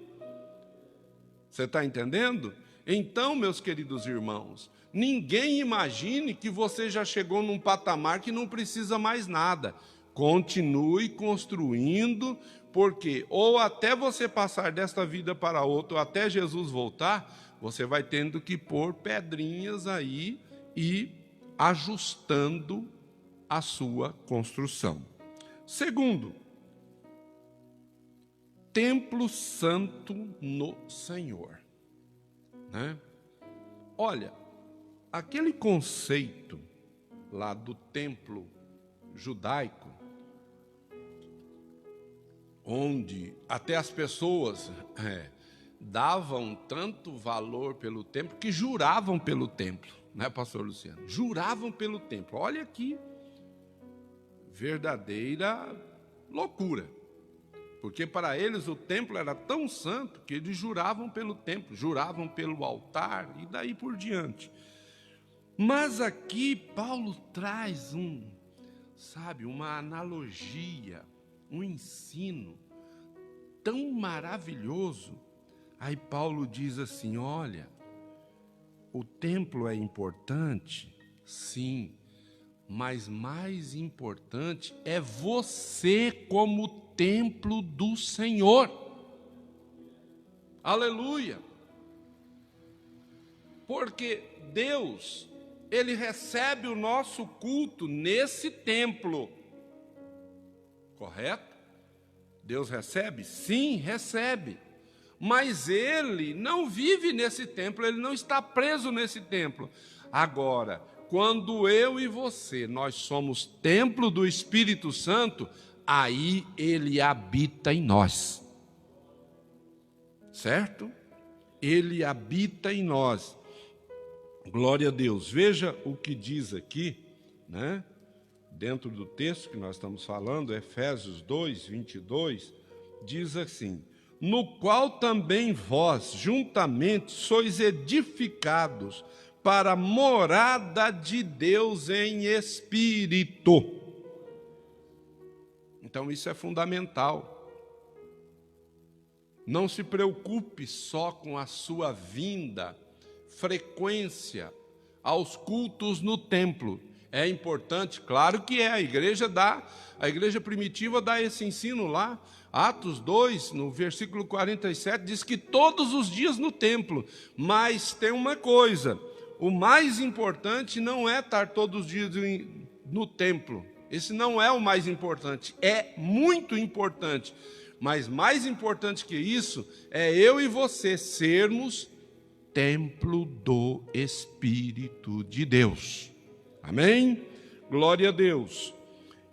Você está entendendo? Então, meus queridos irmãos, ninguém imagine que você já chegou num patamar que não precisa mais nada. Continue construindo, porque ou até você passar desta vida para outra, ou até Jesus voltar, você vai tendo que pôr pedrinhas aí e ajustando a sua construção. Segundo, templo santo no Senhor. Né? Olha, aquele conceito lá do templo judaico, onde até as pessoas davam tanto valor pelo templo que juravam pelo templo, né, pastor Luciano? Juravam pelo templo. Olha aqui, verdadeira loucura. Porque para eles o templo era tão santo que eles juravam pelo templo, juravam pelo altar e daí por diante. Mas aqui Paulo traz uma analogia, um ensino tão maravilhoso. Aí Paulo diz assim, olha, o templo é importante, sim, mas mais importante é você como templo do Senhor. Aleluia! Porque Deus, Ele recebe o nosso culto nesse templo. Correto? Deus recebe? Sim, recebe. Mas Ele não vive nesse templo, Ele não está preso nesse templo. Agora, quando eu e você, nós somos templo do Espírito Santo, aí Ele habita em nós. Certo? Ele habita em nós. Glória a Deus. Veja o que diz aqui, né? Dentro do texto que nós estamos falando, Efésios 2, 22, diz assim, no qual também vós, juntamente, sois edificados para a morada de Deus em espírito. Então isso é fundamental. Não se preocupe só com a sua vinda, frequência aos cultos no templo. É importante, claro que é, a igreja primitiva dá esse ensino lá. Atos 2, no versículo 47, diz que todos os dias no templo. Mas tem uma coisa, o mais importante não é estar todos os dias no templo. Esse não é o mais importante, é muito importante. Mas mais importante que isso, é eu e você sermos templo do Espírito de Deus. Amém? Glória a Deus.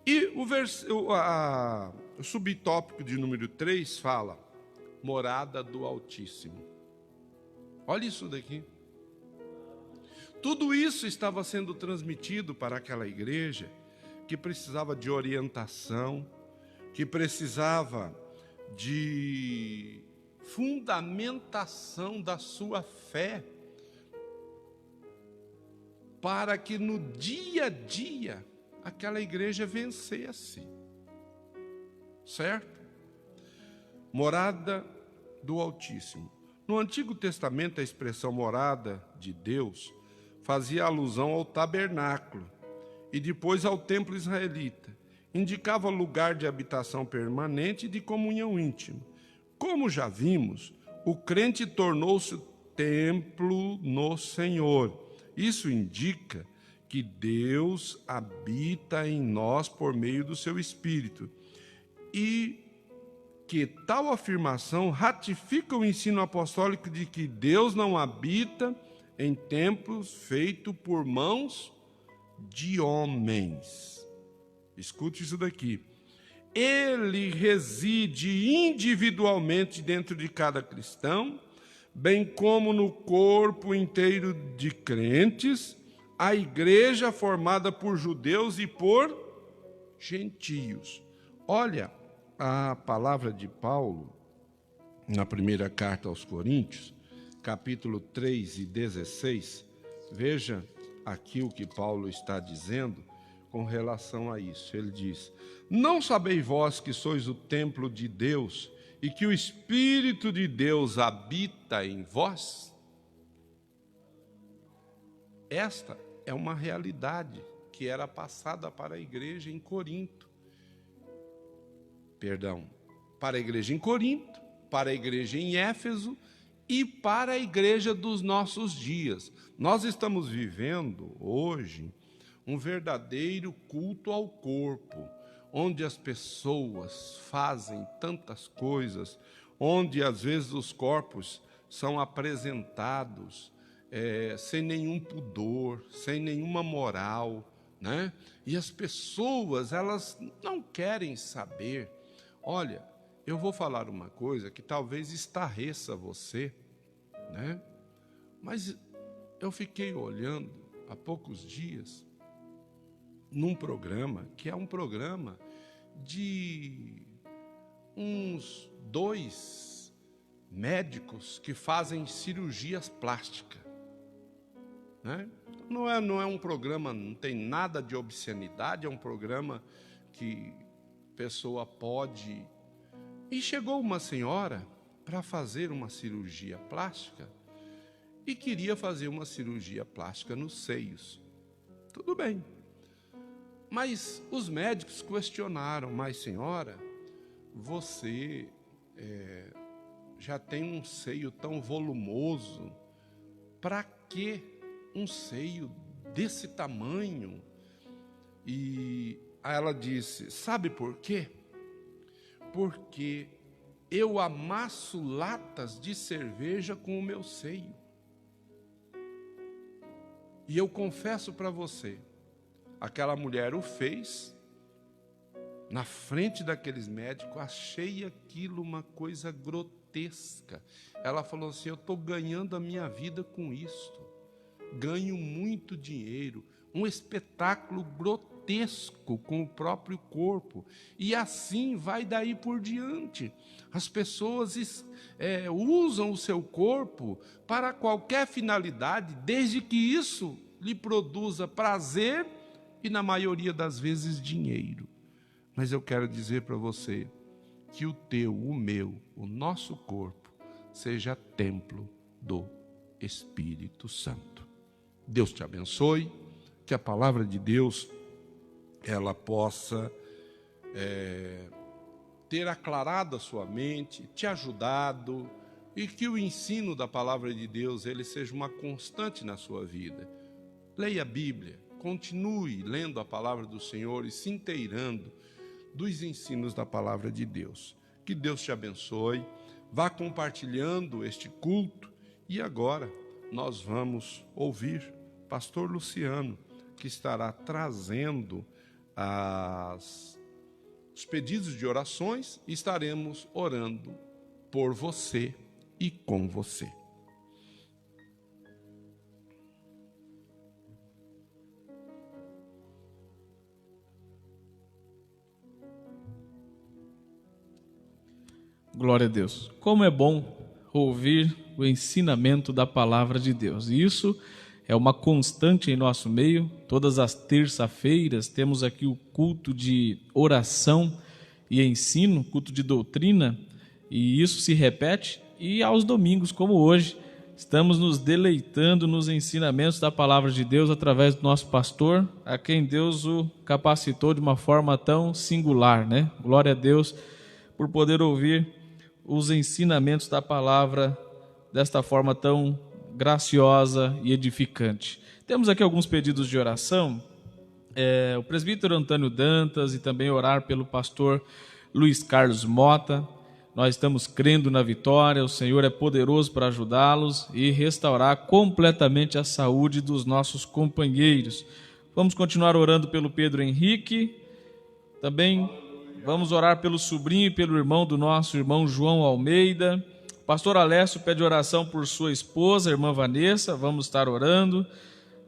E o subtópico de número 3 fala, morada do Altíssimo. Olha isso daqui. Tudo isso estava sendo transmitido para aquela igreja que precisava de orientação, que precisava de fundamentação da sua fé, para que no dia a dia aquela igreja vencesse. Certo? Morada do Altíssimo. No Antigo Testamento, a expressão morada de Deus fazia alusão ao tabernáculo e depois ao templo israelita. Indicava lugar de habitação permanente e de comunhão íntima. Como já vimos, o crente tornou-se templo no Senhor. Isso indica que Deus habita em nós por meio do seu Espírito, e que tal afirmação ratifica o ensino apostólico de que Deus não habita em templos feitos por mãos de homens. Escute isso daqui. Ele reside individualmente dentro de cada cristão, bem como no corpo inteiro de crentes, a igreja formada por judeus e por gentios. Olha a palavra de Paulo na primeira carta aos Coríntios, capítulo 3 e 16. Veja aqui o que Paulo está dizendo com relação a isso. Ele diz: não sabeis vós que sois o templo de Deus e que o Espírito de Deus habita em vós? Esta é uma realidade que era passada para a igreja em Corinto. Para a igreja em Corinto, para a igreja em Éfeso e para a igreja dos nossos dias. Nós estamos vivendo hoje um verdadeiro culto ao corpo, onde as pessoas fazem tantas coisas, onde às vezes os corpos são apresentados sem nenhum pudor, sem nenhuma moral, né? E as pessoas, elas não querem saber. Olha, eu vou falar uma coisa que talvez estarreça você, né? Mas eu fiquei olhando há poucos dias num programa, que é um programa de uns 2 médicos que fazem cirurgias plásticas, né? Não é um programa, não tem nada de obscenidade, é um programa que a pessoa pode... E chegou uma senhora para fazer uma cirurgia plástica e queria fazer uma cirurgia plástica nos seios. Tudo bem. Mas os médicos questionaram: mas senhora, você já tem um seio tão volumoso, para que um seio desse tamanho? E aí ela disse: sabe por quê? Porque eu amasso latas de cerveja com o meu seio. E eu confesso para você, aquela mulher o fez na frente daqueles médicos, achei aquilo uma coisa grotesca. Ela falou assim: eu estou ganhando a minha vida com isto, ganho muito dinheiro, um espetáculo grotesco com o próprio corpo, e assim vai daí por diante. As pessoas usam o seu corpo para qualquer finalidade, desde que isso lhe produza prazer e, na maioria das vezes, dinheiro. Mas eu quero dizer para você que o teu, o meu, o nosso corpo seja templo do Espírito Santo. Deus te abençoe, que a palavra de Deus ela possa ter aclarado a sua mente, te ajudado, e que o ensino da palavra de Deus ele seja uma constante na sua vida. Leia a Bíblia, continue lendo a palavra do Senhor e se inteirando dos ensinos da palavra de Deus. Que Deus te abençoe, vá compartilhando este culto, e agora nós vamos ouvir Pastor Luciano, que estará trazendo os pedidos de orações, e estaremos orando por você e com você. Glória a Deus. Como é bom ouvir o ensinamento da palavra de Deus. E isso é uma constante em nosso meio. Todas as terça-feiras temos aqui o culto de oração e ensino, culto de doutrina, e isso se repete. E aos domingos, como hoje, estamos nos deleitando nos ensinamentos da palavra de Deus através do nosso pastor, a quem Deus o capacitou de uma forma tão singular, né? Glória a Deus por poder ouvir os ensinamentos da palavra desta forma tão graciosa e edificante. Temos aqui alguns pedidos de oração. O presbítero Antônio Dantas e também orar pelo pastor Luiz Carlos Mota. Nós estamos crendo na vitória, o Senhor é poderoso para ajudá-los e restaurar completamente a saúde dos nossos companheiros. Vamos continuar orando pelo Pedro Henrique, também vamos orar pelo sobrinho e pelo irmão do nosso irmão João Almeida. O pastor Alessio pede oração por sua esposa, a irmã Vanessa, vamos estar orando.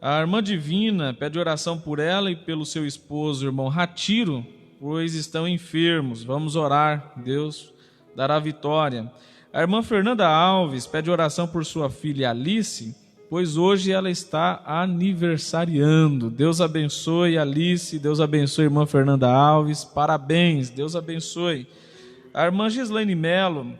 A irmã Divina pede oração por ela e pelo seu esposo, o irmão Ratiro, pois estão enfermos. Vamos orar, Deus dará vitória. A irmã Fernanda Alves pede oração por sua filha Alice, pois hoje ela está aniversariando. Deus abençoe Alice, Deus abençoe a irmã Fernanda Alves, parabéns, Deus abençoe. A irmã Gislaine Melo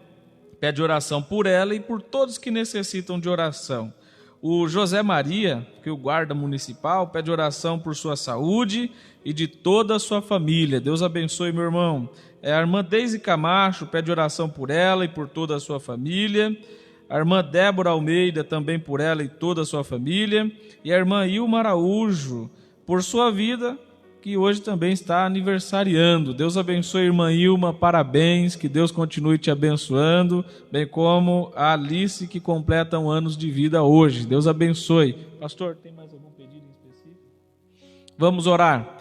pede oração por ela e por todos que necessitam de oração. O José Maria, que é o guarda municipal, pede oração por sua saúde e de toda a sua família. Deus abençoe, meu irmão. A irmã Deise Camacho pede oração por ela e por toda a sua família. A irmã Débora Almeida também por ela e toda a sua família. E a irmã Ilma Araújo por sua vida, que hoje também está aniversariando. Deus abençoe, irmã Ilma, parabéns, que Deus continue te abençoando, bem como a Alice, que completam anos de vida hoje. Deus abençoe. Pastor, tem mais algum pedido em específico? Vamos orar.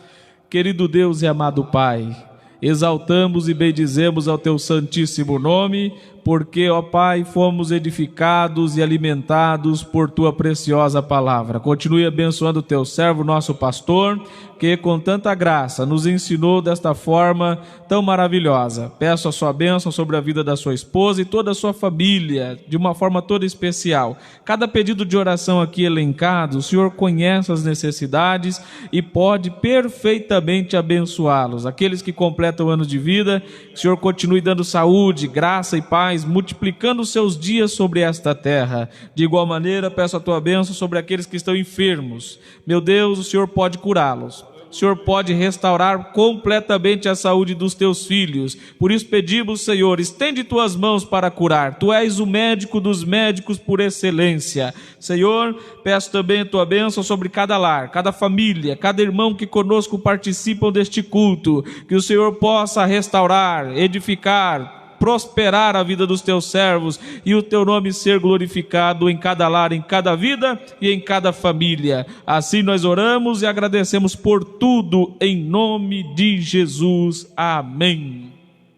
Querido Deus e amado Pai, exaltamos e bendizemos ao teu santíssimo nome, porque, ó Pai, fomos edificados e alimentados por tua preciosa palavra. Continue abençoando o teu servo, nosso pastor, que com tanta graça nos ensinou desta forma tão maravilhosa. Peço a sua bênção sobre a vida da sua esposa e toda a sua família, de uma forma toda especial. Cada pedido de oração aqui elencado, o Senhor conhece as necessidades e pode perfeitamente abençoá-los. Aqueles que completam o ano de vida, o Senhor continue dando saúde, graça e paz, multiplicando os seus dias sobre esta terra. De igual maneira, peço a tua bênção sobre aqueles que estão enfermos. Meu Deus, o Senhor pode curá-los. O Senhor pode restaurar completamente a saúde dos teus filhos. Por isso pedimos, Senhor, estende tuas mãos para curar. Tu és o médico dos médicos por excelência. Senhor, peço também a tua bênção sobre cada lar, cada família, cada irmão que conosco participam deste culto. Que o Senhor possa restaurar, edificar, prosperar a vida dos teus servos e o teu nome ser glorificado em cada lar, em cada vida e em cada família. Assim nós oramos e agradecemos por tudo, em nome de Jesus. Amém.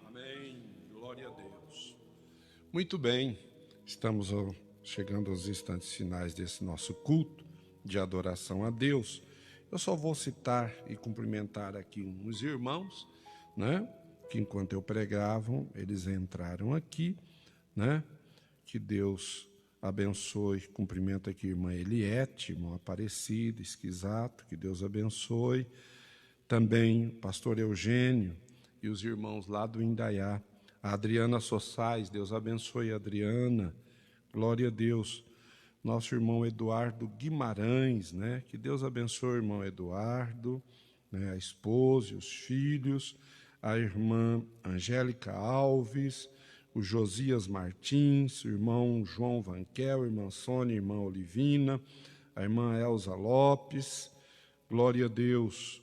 Amém. Glória a Deus. Muito bem, estamos chegando aos instantes finais desse nosso culto de adoração a Deus. Eu só vou citar e cumprimentar aqui uns irmãos, né? Que enquanto eu pregava, eles entraram aqui, né? Que Deus abençoe. Cumprimento aqui a irmã Eliette, irmã Aparecida, Esquisato, que Deus abençoe. Também o pastor Eugênio e os irmãos lá do Indaiá. A Adriana Sossais, Deus abençoe a Adriana. Glória a Deus. Nosso irmão Eduardo Guimarães, né? Que Deus abençoe o irmão Eduardo, né? A esposa e os filhos. A irmã Angélica Alves, o Josias Martins, o irmão João Vanquel, a irmã Sônia, a irmã Olivina, a irmã Elza Lopes. Glória a Deus.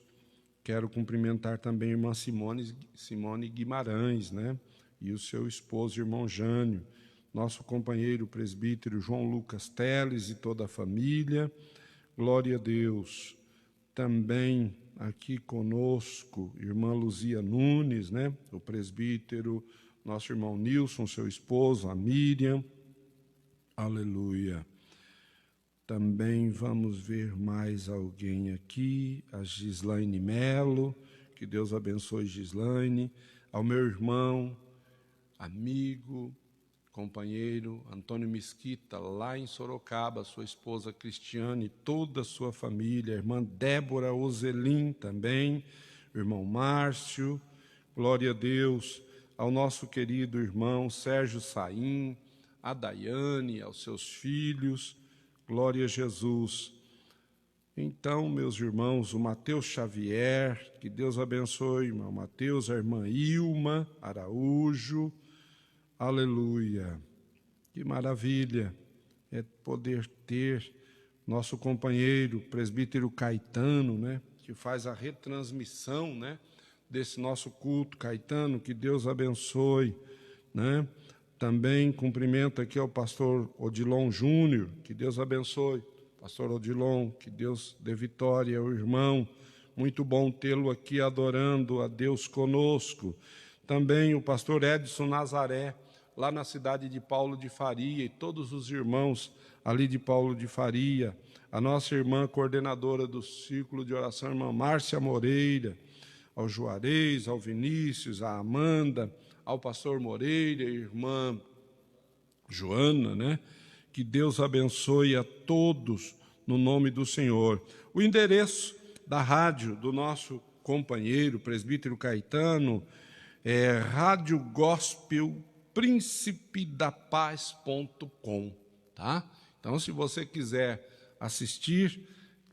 Quero cumprimentar também a irmã Simone Guimarães, né? E o seu esposo, o irmão Jânio, nosso companheiro presbítero João Lucas Teles e toda a família. Glória a Deus. Também aqui conosco, irmã Luzia Nunes, né? O presbítero, nosso irmão Nilson, seu esposo, a Miriam. Aleluia. Também vamos ver mais alguém aqui, a Gislaine Melo, que Deus abençoe Gislaine. Ao meu irmão, amigo, companheiro Antônio Mesquita, lá em Sorocaba, sua esposa Cristiane, toda a sua família, a irmã Débora Ozelim também, o irmão Márcio, glória a Deus, ao nosso querido irmão Sérgio Saim, a Daiane, aos seus filhos, glória a Jesus. Então, meus irmãos, o Mateus Xavier, que Deus abençoe, irmão Mateus, a irmã Ilma Araújo, aleluia, que maravilha, é poder ter nosso companheiro, presbítero Caetano, né, que faz a retransmissão, né, desse nosso culto. Caetano, que Deus abençoe, né? Também cumprimento aqui ao pastor Odilon Júnior, que Deus abençoe. Pastor Odilon, que Deus dê vitória ao irmão. Muito bom tê-lo aqui adorando a Deus conosco. Também o pastor Edson Nazaré, lá na cidade de Paulo de Faria, e todos os irmãos ali de Paulo de Faria. A nossa irmã coordenadora do Círculo de Oração, irmã Márcia Moreira, ao Juarez, ao Vinícius, à Amanda, ao pastor Moreira, irmã Joana, né? Que Deus abençoe a todos no nome do Senhor. O endereço da rádio do nosso companheiro, presbítero Caetano, é Rádio Gospel Príncipedapaz.com, tá? Então, se você quiser assistir,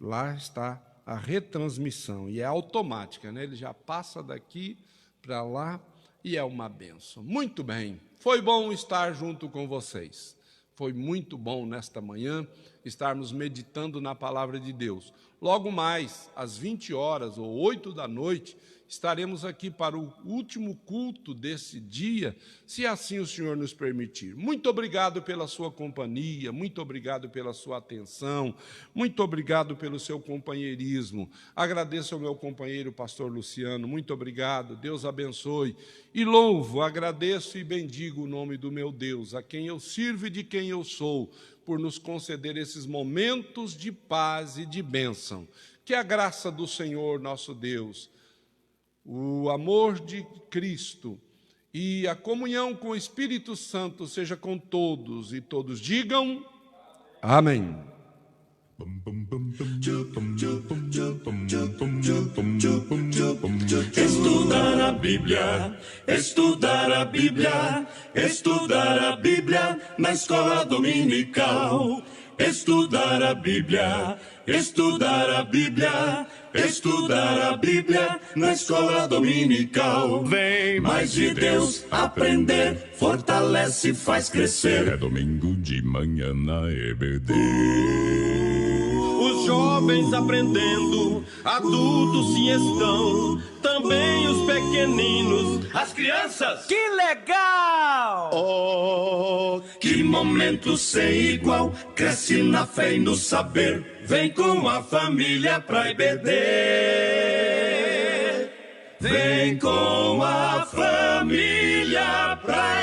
lá está a retransmissão, e é automática, né? Ele já passa daqui para lá e é uma bênção. Muito bem, foi bom estar junto com vocês. Foi muito bom nesta manhã estarmos meditando na palavra de Deus. Logo mais, às 20 horas ou 8 da noite, estaremos aqui para o último culto desse dia, se assim o Senhor nos permitir. Muito obrigado pela sua companhia, muito obrigado pela sua atenção, muito obrigado pelo seu companheirismo. Agradeço ao meu companheiro, pastor Luciano, muito obrigado, Deus abençoe. E louvo, agradeço e bendigo o nome do meu Deus, a quem eu sirvo e de quem eu sou, por nos conceder esses momentos de paz e de bênção. Que a graça do Senhor, nosso Deus, o amor de Cristo e a comunhão com o Espírito Santo seja com todos, e todos digam amém. Estudar a Bíblia, estudar a Bíblia, estudar a Bíblia na escola dominical. Estudar a Bíblia, estudar a Bíblia, estudar a Bíblia na escola dominical. Vem mais de Deus aprender, fortalece e faz crescer. É domingo de manhã na EBD. Os jovens aprendendo, adultos sim estão, também os pequeninos, as crianças. Que legal! Oh, que momento sem igual, cresce na fé e no saber, vem com a família pra EBD. Vem com a família pra